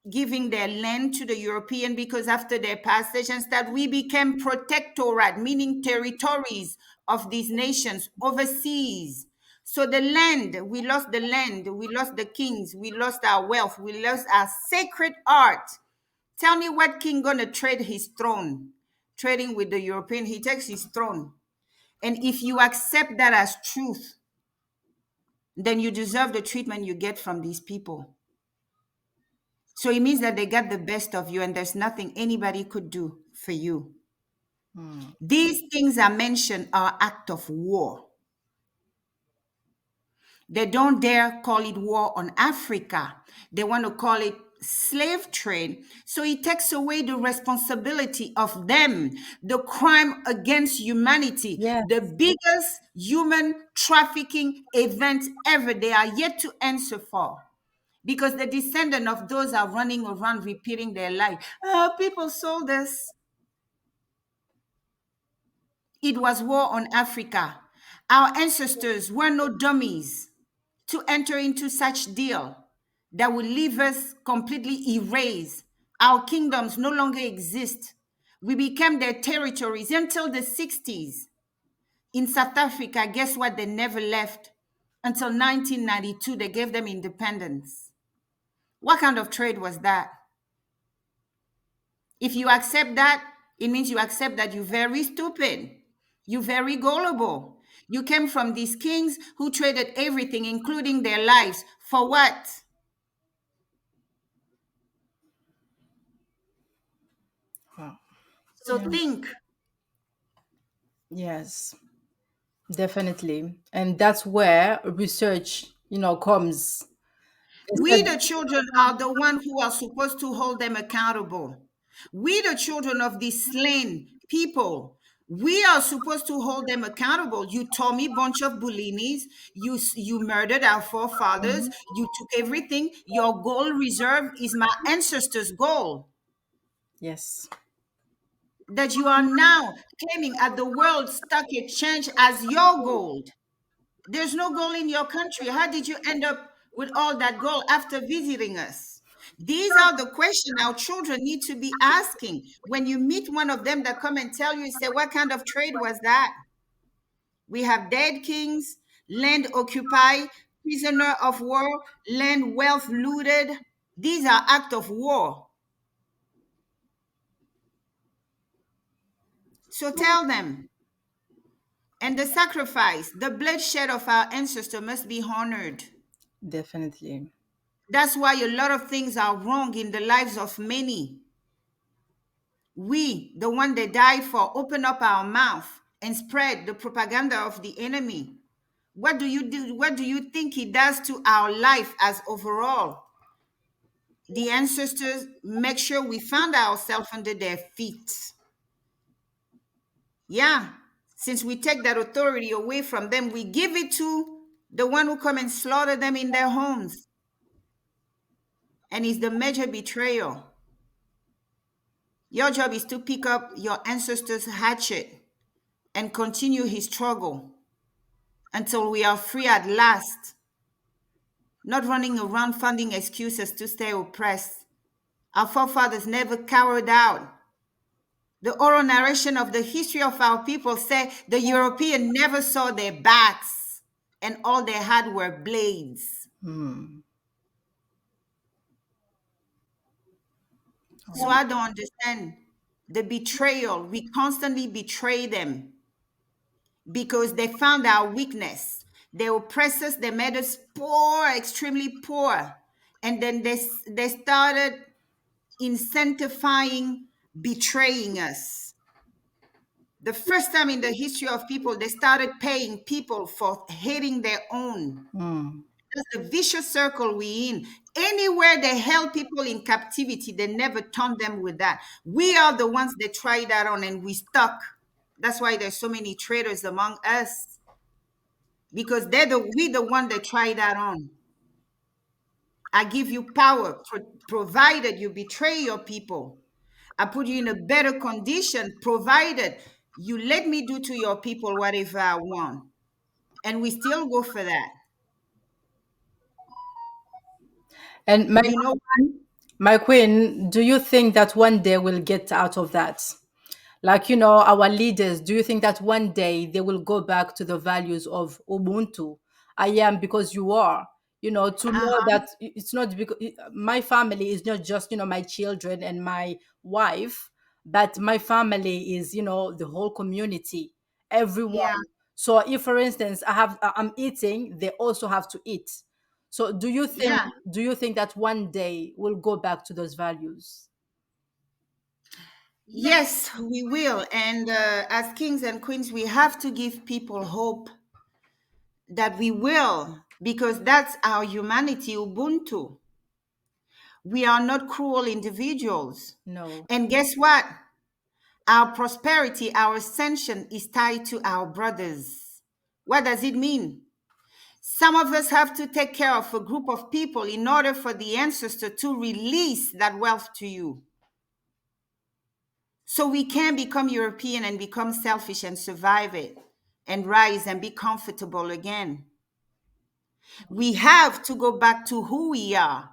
giving their land to the European, because after their passage, instead we became protectorate, meaning territories of these nations overseas. So the land, we lost the kings, we lost our wealth, we lost our sacred art. Tell me what king gonna trade his throne? Trading with the European, he takes his throne. And if you accept that as truth, then you deserve the treatment you get from these people. So it means that they got the best of you and there's nothing anybody could do for you. Mm. These things I mentioned are act of war. They don't dare call it war on Africa. They want to call it slave trade. So it takes away the responsibility of them, the crime against humanity, the Yes. biggest human trafficking event ever. They are yet to answer for. Because the descendant of those are running around repeating their life. Oh, people sold us. It was war on Africa. Our ancestors were no dummies to enter into such deal that would leave us completely erased. Our kingdoms no longer exist. We became their territories until the 60s. In South Africa, guess what? They never left. Until 1992, they gave them independence. What kind of trade was that? If you accept that, it means you accept that you're very stupid. You're very gullible. You came from these kings who traded everything, including their lives. For what? Wow. So Yeah. think. Yes, definitely. And that's where research, comes. We, Instead, the children, are the ones who are supposed to hold them accountable. We, the children of these slain people, we are supposed to hold them accountable. You told me bunch of bullies. You murdered our forefathers. Mhm. You took everything. Your gold reserve is my ancestors' gold Yes. that you are now claiming at the world stock exchange as your gold. There's no gold in your country. How did you end up with all that gold after visiting us? These are the questions our children need to be asking. When you meet one of them that come and tell you, say, what kind of trade was that? We have dead kings, land occupied, prisoner of war, land wealth looted. These are acts of war. So tell them. And the sacrifice, the bloodshed of our ancestor must be honored. Definitely. That's why a lot of things are wrong in the lives of many. We, the one that died for, open up our mouth and spread the propaganda of the enemy. What do you do? What do you think it does to our life as overall? The ancestors make sure we found ourselves under their feet. Yeah. Since we take that authority away from them, we give it to the one who come and slaughter them in their homes. And it's the major betrayal. Your job is to pick up your ancestors' hatchet and continue his struggle until we are free at last, not running around finding excuses to stay oppressed. Our forefathers never cowered out. The oral narration of the history of our people say the European never saw their backs and all they had were blades. Hmm. So I don't understand the betrayal. We constantly betray them because they found our weakness. They oppressed us, they made us poor, extremely poor. And then they started incentivizing betraying us. The first time in the history of people, they started paying people for hating their own. Hmm. That's the vicious circle we in. Anywhere they held people in captivity, they never turned them with that. We are the ones that tried that on and we stuck. That's why there's so many traitors among us. Because we the one that try that on. I give you power provided you betray your people. I put you in a better condition provided you let me do to your people whatever I want. And we still go for that. And You know what? my queen, do you think that one day we'll get out of that? Like, our leaders, do you think that one day they will go back to the values of Ubuntu? I am because you are, to know Uh-huh. that it's not because my family is not just, my children and my wife, but my family is, the whole community. everyone. Yeah. So if, for instance, I'm eating, they also have to eat. So Yeah. do you think that one day we'll go back to those values? Yes, we will. And as kings and queens, we have to give people hope that we will, because that's our humanity, Ubuntu. We are not cruel individuals. No. And guess what? Our prosperity, our ascension is tied to our brothers. What does it mean? Some of us have to take care of a group of people in order for the ancestor to release that wealth to you. So we can become European and become selfish and survive it and rise and be comfortable again. We have to go back to who we are.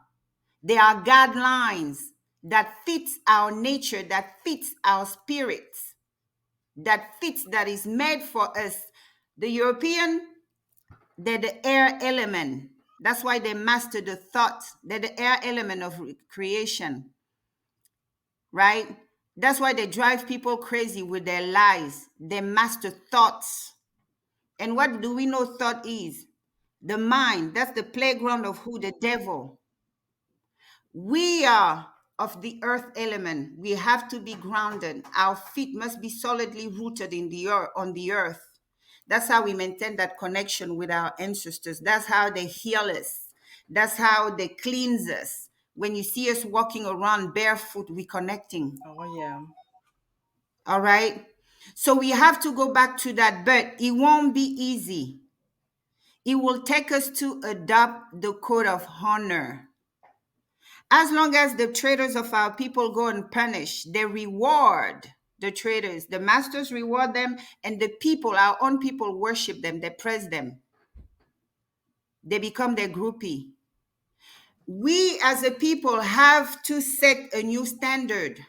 There are guidelines that fits our nature, that fits our spirits, that fits, that is made for us. The European, they're the air element. That's why they master the thought. They're the air element of creation, right? That's why they drive people crazy with their lies. They master thoughts. And what do we know thought is? The mind. That's the playground of who? The devil. We are of the earth element. We have to be grounded. Our feet must be solidly rooted in the earth, on the earth. That's how we maintain that connection with our ancestors. That's how they heal us. That's how they cleanse us. When you see us walking around barefoot, we're connecting. Oh yeah. All right. So we have to go back to that, but it won't be easy. It will take us to adopt the code of honor. As long as the traitors of our people go unpunished, they reward the traitors. The masters reward them, and the people, our own people, worship them. They praise them. They become their groupie. We as a people have to set a new standard.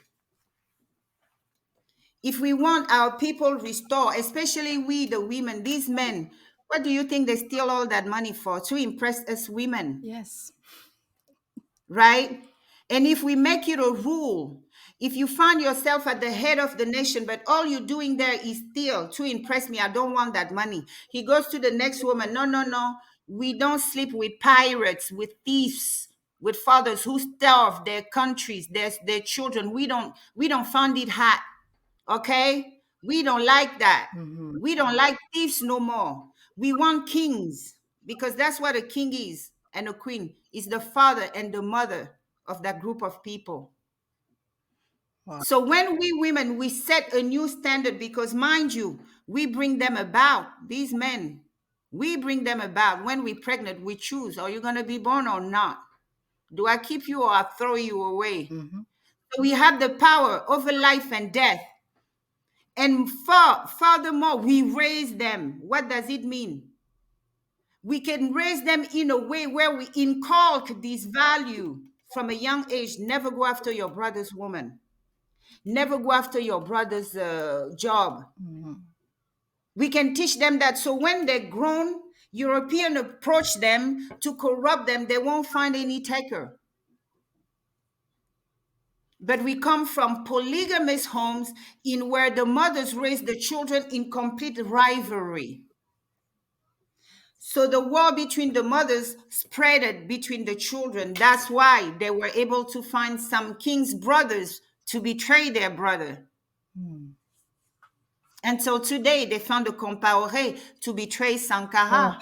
If we want our people restored, especially we, the women, these men, what do you think they steal all that money for? To impress us women, Yes. right? And if we make it a rule, if you find yourself at the head of the nation, but all you're doing there is steal to impress me, I don't want that money. He goes to the next woman. No, no, no. We don't sleep with pirates, with thieves, with fathers who starve their countries, their children. We don't find it hot. Okay? We don't like that. Hmm. We don't like thieves no more. We want kings, because that's what a king is, and a queen is the father and the mother of that group of people. Wow. So when we women, we set a new standard, because mind you, we bring them about, these men. We bring them about. When we're pregnant, we choose, are you going to be born or not? Do I keep you or I throw you away? Hmm. So we have the power over life and death. And furthermore, we raise them. What does it mean? We can raise them in a way where we inculcate this value from a young age. Never go after your brother's woman. Never go after your brother's job. Hmm. We can teach them that. So when they're grown, European approach them to corrupt them, they won't find any taker. But we come from polygamous homes in where the mothers raise the children in complete rivalry. So the war between the mothers spreaded between the children. That's why they were able to find some king's brothers to betray their brother. Hmm. Until today, they found a Compaoré to betray Oh. Sankara.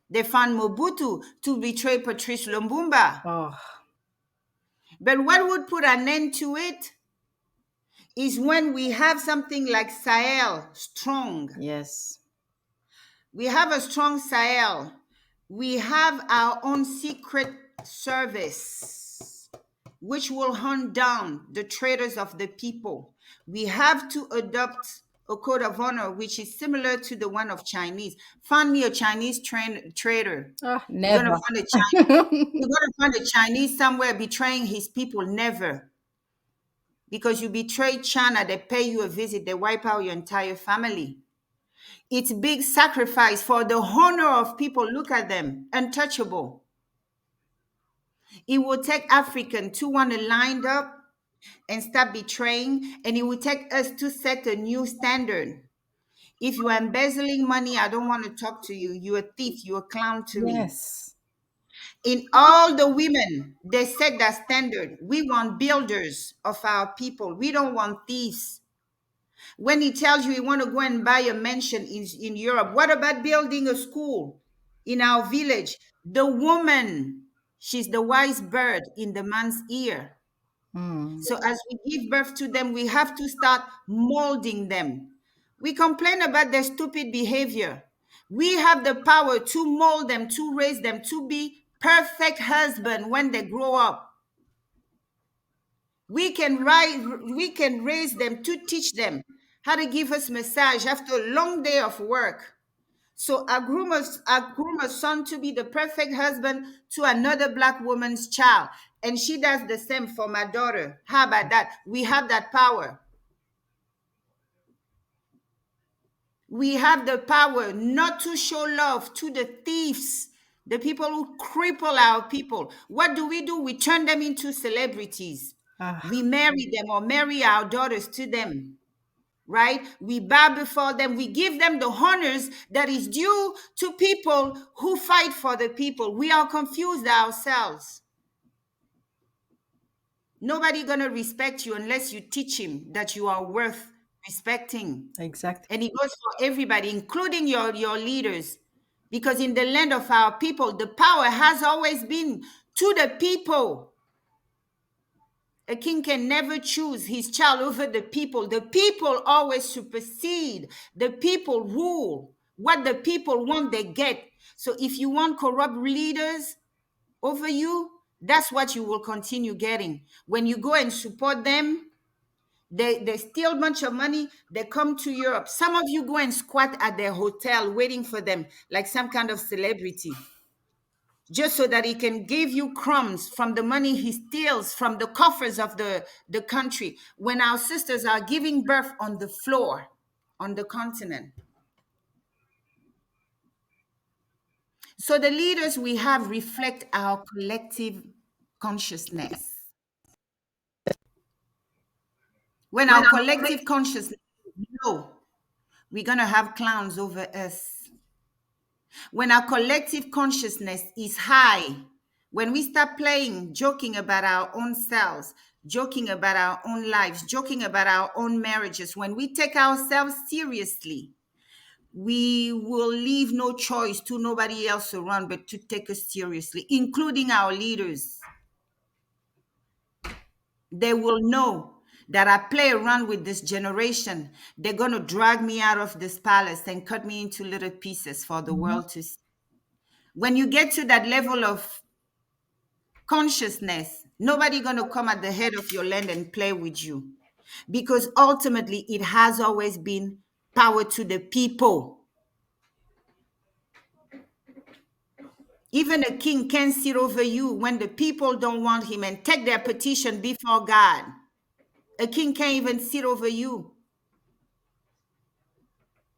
They found Mobutu to betray Patrice Lumumba. Oh. But what would put an end to it is when we have something like Sahel strong. Yes. We have a strong Sahel. We have our own secret service, which will hunt down the traitors of the people. We have to adopt a code of honor, which is similar to the one of Chinese. Find me a Chinese traitor. Ah, You're gonna never. find a you're gonna find a Chinese somewhere betraying his people. Never. Because you betray China, they pay you a visit, they wipe out your entire family. It's big sacrifice for the honor of people. Look at them, untouchable. It will take African to want to line up and stop betraying, and it will take us to set a new standard. If you are embezzling money, I don't want to talk to you. You're a thief. You're a clown to me. Yes. In all the women, they set that standard. We want builders of our people. We don't want thieves. When he tells you he want to go and buy a mansion in Europe, what about building a school in our village? The woman, she's the wise bird in the man's ear. Mm. So as we give birth to them, we have to start molding them. We complain about their stupid behavior. We have the power to mold them, to raise them, to be perfect husband when they grow up. We can raise them to teach them how to give us massage after a long day of work. So I groom a son to be the perfect husband to another black woman's child. And she does the same for my daughter. How about that? We have that power. We have the power not to show love to the thieves, the people who cripple our people. What do? We turn them into celebrities. Ah, We marry them or marry our daughters to them, right? We bow before them. We give them the honors that is due to people who fight for the people. We are confused ourselves. Nobody gonna respect you unless you teach him that you are worth respecting. exactly. And it goes for everybody, including your leaders. Because in the land of our people, the power has always been to the people. A king can never choose his child over the people. The people always supersede. The people rule. What the people want, they get. So if you want corrupt leaders over you, that's what you will continue getting. When you go and support them, they steal a bunch of money. They come to Europe. Some of you go and squat at their hotel waiting for them like some kind of celebrity, just so that he can give you crumbs from the money he steals from the coffers of the country. When our sisters are giving birth on the floor, on the continent. So the leaders we have reflect our collective consciousness. When When our our collective consciousness know we're going to have clowns over us. When our collective consciousness is high, when we start playing, joking about our own selves, joking about our own lives, joking about our own marriages, when we take ourselves seriously, we will leave no choice to nobody else around but to take us seriously, including our leaders. They will know that I play around with this generation. They're going to drag me out of this palace and cut me into little pieces for the Mhm. world to see. When you get to that level of consciousness, nobody going to come at the head of your land and play with you, because ultimately it has always been power to the people. Even a king can sit over you when the people don't want him and take their petition before God. A king can't even sit over you,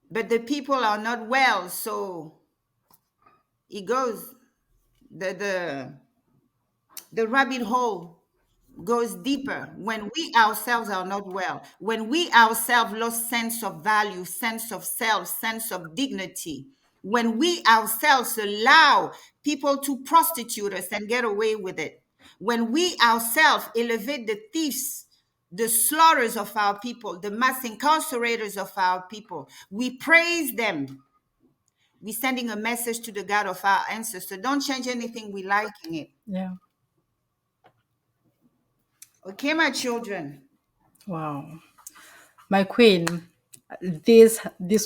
but the people are not well, so it goes. The rabbit hole goes deeper when we ourselves are not well, when we ourselves lost sense of value, sense of self, sense of dignity, when we ourselves allow people to prostitute us and get away with it, when we ourselves elevate the thieves, the slaughters of our people, the mass incarcerators of our people, we praise them. We're sending a message to the God of our ancestors. Don't change anything, we liking it. Yeah. Okay, my children. Wow. My queen, this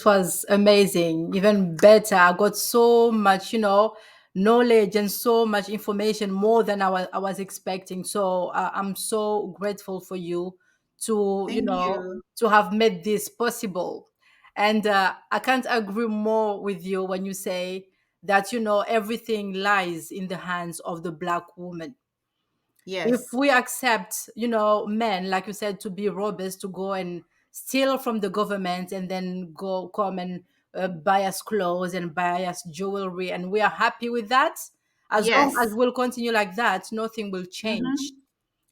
was amazing. Even better. I got so much, knowledge and so much information more than I was expecting. So I'm so grateful for you to, Thank you. to have made this possible. And I can't agree more with you when you say that, everything lies in the hands of the black woman. If Yes. we accept, men, like you said, to be robbers, to go and steal from the government and then go come and buy us clothes and buy us jewelry, and we are happy with that, as long as Yes. we'll continue like that, nothing will Mm-hmm. change.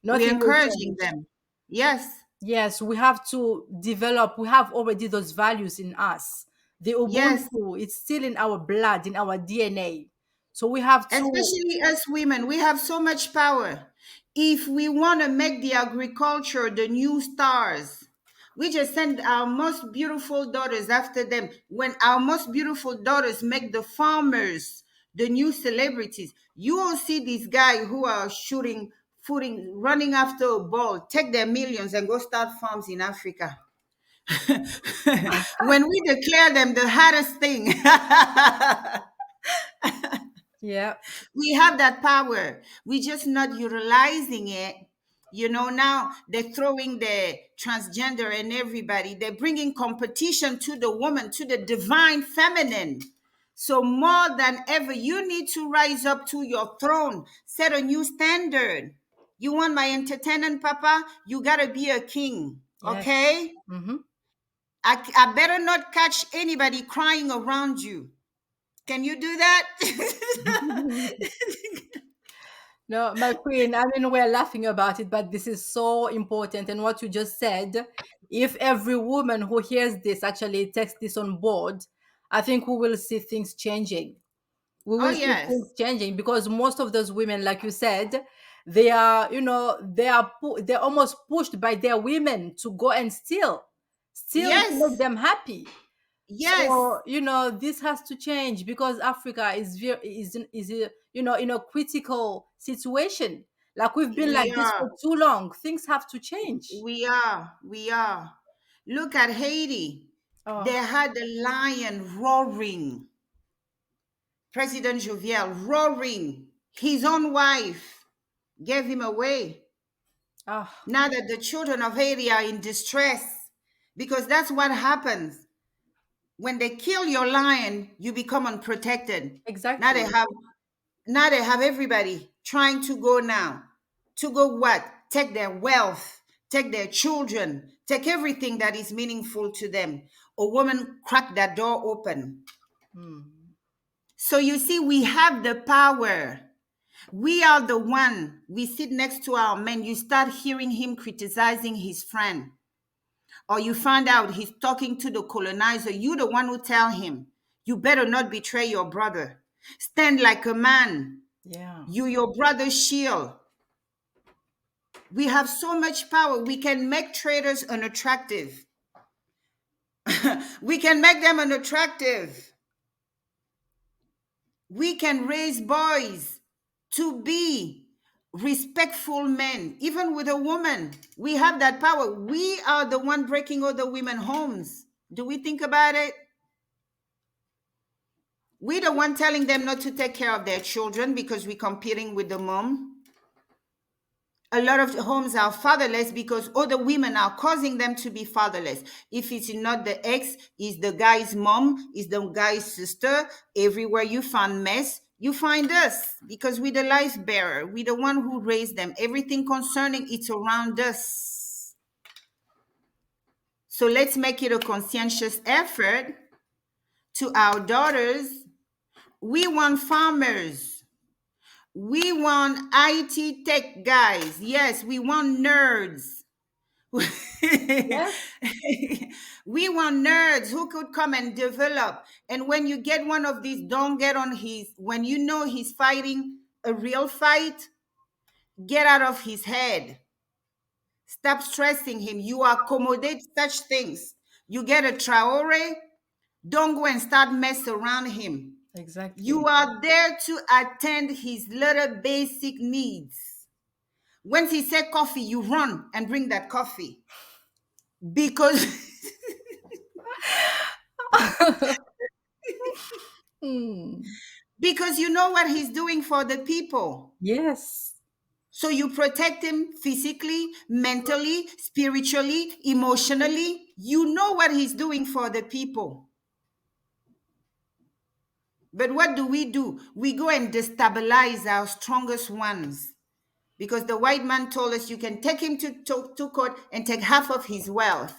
We're Nothing will encouraging change. them. Yes. Yes, we have to develop, we have already those values in us. The Yes. Ubuntu, it's still in our blood, in our DNA. So we have to, Especially as women, we have so much power. If we want to make the agriculture the new stars, we just send our most beautiful daughters after them. When our most beautiful daughters make the farmers the new celebrities, you will see these guys who are shooting, footing, running after a ball, take their millions and go start farms in Africa. When we declare them the hardest thing, yeah, we have that power. We just not utilizing it. Now they're throwing the transgender and everybody. They're bringing competition to the woman, to the divine feminine. So more than ever, you need to rise up to your throne, set a new standard. You want my entertainment, Papa? You gotta be a king, yes. okay? Hmm. I better not catch anybody crying around you. Can you do that? No, my queen, I mean, we're laughing about it, but this is so important. And what you just said, if every woman who hears this actually takes this on board, I think we will see things changing. We Oh, will see things yes. changing because most of those women, like you said, they are, they're almost pushed by their women to go and steal to make Yes. them happy. Yes. So this has to change because Africa is in a critical situation. Like we've been We like this for are. too long. Things have to change. We are. We are. Look at Haiti. They Oh, had the lion roaring. President Jovial roaring. His own wife gave him away. oh, Now that the children of Haiti are in distress, because that's what happens. When they kill your lion, you become unprotected. Now they exactly. have now they have everybody trying to go now. To go what? Take their wealth, take their children, take everything that is meaningful to them. A woman cracked that door open. Hmm. So you see, we have the power. We are the one. We sit next to our men. You start hearing him criticizing his friend, or you find out he's talking to the colonizer. You the one who tell him, you better not betray your brother. Stand like a man. Yeah, You your brother's shield. We have so much power. We can make traders unattractive. We can make them unattractive. We can raise boys to be respectful men, even with a woman. We have that power. We are the one breaking all the women homes. Do we think about it? We the one telling them not to take care of their children because we're competing with the mom. A lot of homes are fatherless because other women are causing them to be fatherless. If it's not the ex, is the guy's mom, is the guy's sister. Everywhere you find mess, you find us because we're the life bearer. We're the one who raised them. Everything concerning it's around us. So let's make it a conscientious effort to our daughters. We want farmers. We want IT tech guys. Yes, we want nerds. yes, We want nerds who could come and develop. And when you get one of these, don't get on his, when you know he's fighting a real fight, get out of his head. Stop stressing him. You accommodate such things. You get a Traore, don't go and start mess around him. You exactly. are there to attend his little basic needs. Once he said coffee, you run and bring that coffee because Hmm. because you know what he's doing for the people. Yes, So you protect him physically, mentally, spiritually, emotionally. You know what he's doing for the people. But what do? We go and destabilize our strongest ones because the white man told us you can take him to court and take half of his wealth.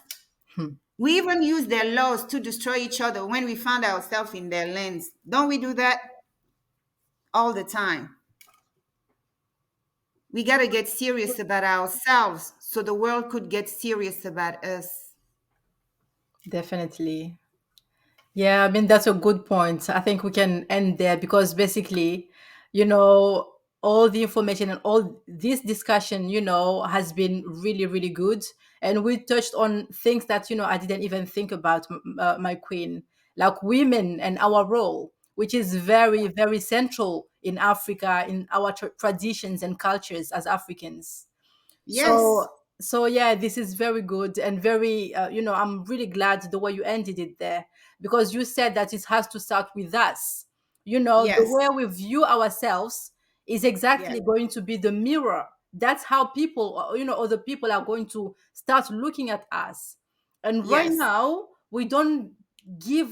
We even use their laws to destroy each other when we find ourselves in their lands. Don't we do that all the time? We got to get serious about ourselves so the world could get serious about us. definitely. Yeah, I mean, that's a good point. I think we can end there because basically, you know, all the information and all this discussion, has been really, really good. And we touched on things that, I didn't even think about, my queen, like women and our role, which is very, very central in Africa, in our traditions and cultures as Africans. Yes, So yeah, this is very good and very I'm really glad the way you ended it there, because you said that it has to start with us. The yes, way we view ourselves is yes, exactly going to be the mirror. That's how people, other people are going to start looking at us. And right yes. now we don't give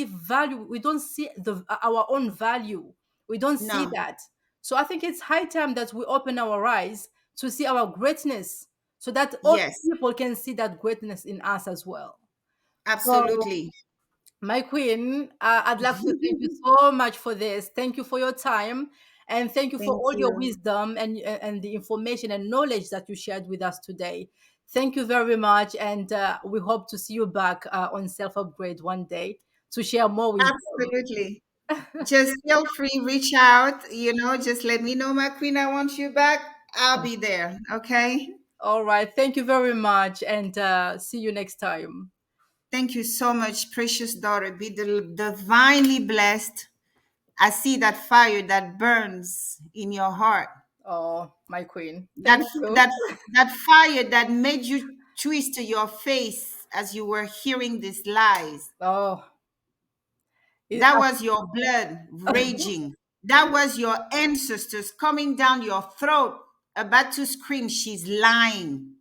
value, we don't see our own value, we don't see No, that. So I think it's high time that we open our eyes to see our greatness, so that other yes, people can see that greatness in us as well. So, absolutely. my queen, I'd like to thank you so much for this. Thank you for your time, and thank you for Thank all your you. wisdom and the information and knowledge that you shared with us today. Thank you very much, and we hope to see you back on Self Upgrade one day to share more wisdom. Absolutely. Just feel free, reach out, just let me know, my queen. I want you back. I'll be there. Okay. All right. Thank you very much, and see you next time. Thank you so much, precious daughter. Be divinely blessed. I see that fire that burns in your heart. Oh, my queen. That Thank you. that that fire that made you twist your face as you were hearing these lies. Oh, it, That was your blood raging. That was your ancestors coming down your throat, about to scream, she's lying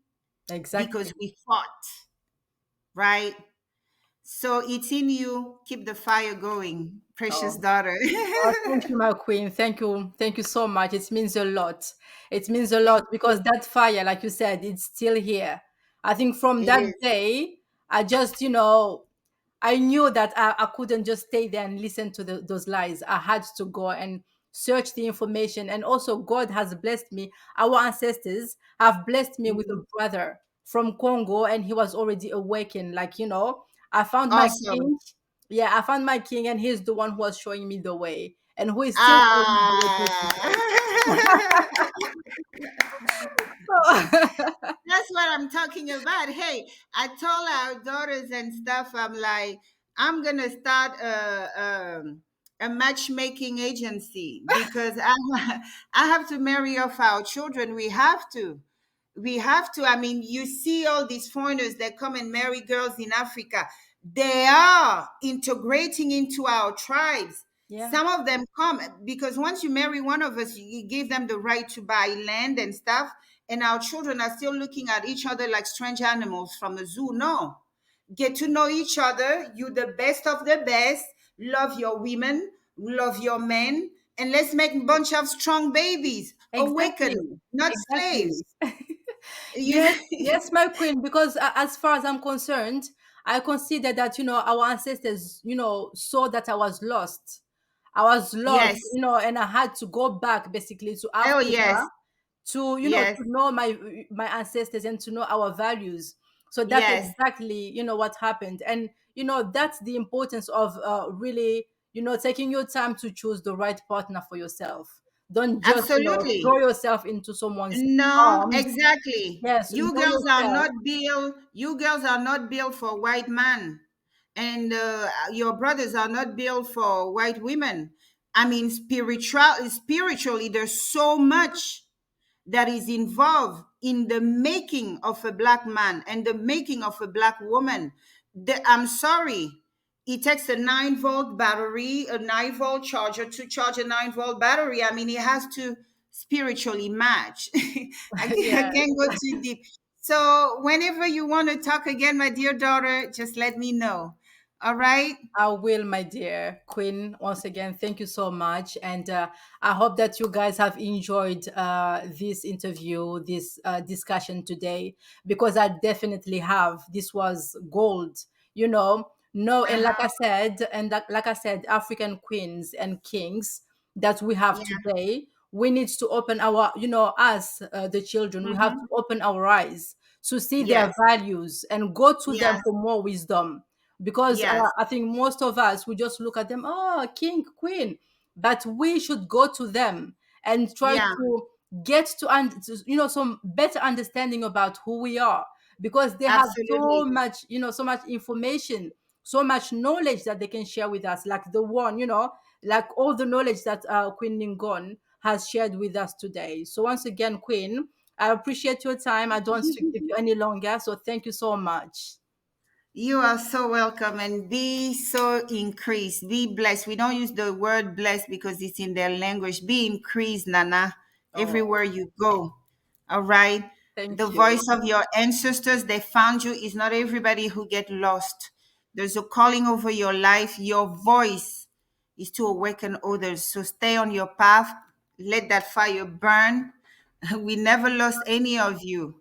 exactly. because we fought, right? So it's in you. Keep the fire going, precious Oh, daughter. oh, thank you, my queen. Thank you. Thank you so much. It means a lot. It means a Thank lot because that fire, like you said, it's still here. I think from It that is. day, I just, I knew that I couldn't just stay there and listen to those lies. I had to go and search the information. And also, God has blessed me. Our ancestors have blessed me with a Mhm. brother from Congo, and he was already awakened. Like, I found my Awesome. king. Yeah, I found my king, and he's the one who was showing me the way, and who is still showing me the way till Ah. today. That's what I'm talking about. Hey, I told our daughters and stuff, I'm like, I'm gonna start a matchmaking agency because I have to marry off our children. We have to. We have to. I mean, you see all these foreigners that come and marry girls in Africa. They are integrating into our tribes. Yeah, Some of them come because once you marry one of us, you give them the right to buy land and stuff, and our children are still looking at each other like strange animals from a zoo. No, get to know each other. You the best of the best. Love your women, love your men, and let's make a bunch of strong babies. exactly. Awaken, not Exactly. slaves. You Yes, yes, my queen, because as far as I'm concerned, I consider that, our ancestors, saw that I was lost. I was lost, yes. and I had to go back basically to Oh yes. Africa to, Yes. to know my ancestors and to know our values. So that's Yes. exactly, what happened. And, that's the importance of really, taking your time to choose the right partner for yourself. Don't just, throw Absolutely. yourself into someone's No, arms. exactly. Yes, You know girls are yourself. not built. You girls are not built for white man, and your brothers are not built for white women. I mean, spiritually, there's so much that is involved in the making of a black man and the making of a black woman. I'm sorry, it takes a 9-volt battery, a 9-volt charger to charge a 9-volt battery. I mean, it has to spiritually match. I Yeah, can't go too deep. So, whenever you want to talk again, my dear daughter, just let me know. All right? I will, my dear Queen. Once again, thank you so much. And I hope that you guys have enjoyed this interview, this discussion today, because I definitely have. This was gold, No, and like Uh-huh. I said, African queens and kings that we have Yeah. today, we need to open our, us, the children, we have to Hmm. open our eyes to see their Yes. values and go to them Yes. for more wisdom. because Yes. I think most of us we just look at them, oh, king, queen, but we should go to them and try Yeah, to get to some better understanding about who we are, because they have so absolutely. much, so much information, so much knowledge that they can share with us, like the one, like all the knowledge that Queen Ningon has shared with us today. So once again, Queen, I appreciate your time. I don't want to keep you any longer, so thank you so much. You are so welcome and be so increased. Be blessed. We don't use the word blessed because it's in their language. Be increased, Nana, Oh, everywhere you go. All right. The thank you. voice of your ancestors, they found you. Is not everybody who get lost. There's a calling over your life. Your voice is to awaken others. So stay on your path. Let that fire burn. We never lost any of you,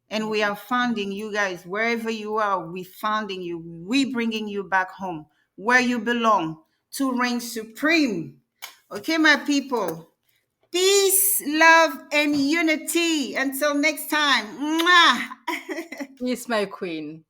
and we are funding you guys wherever you are. We funding you, we bringing you back home where you belong, to reign supreme. Okay, my people, peace, love, and unity until next time. Mwah! Peace, my queen.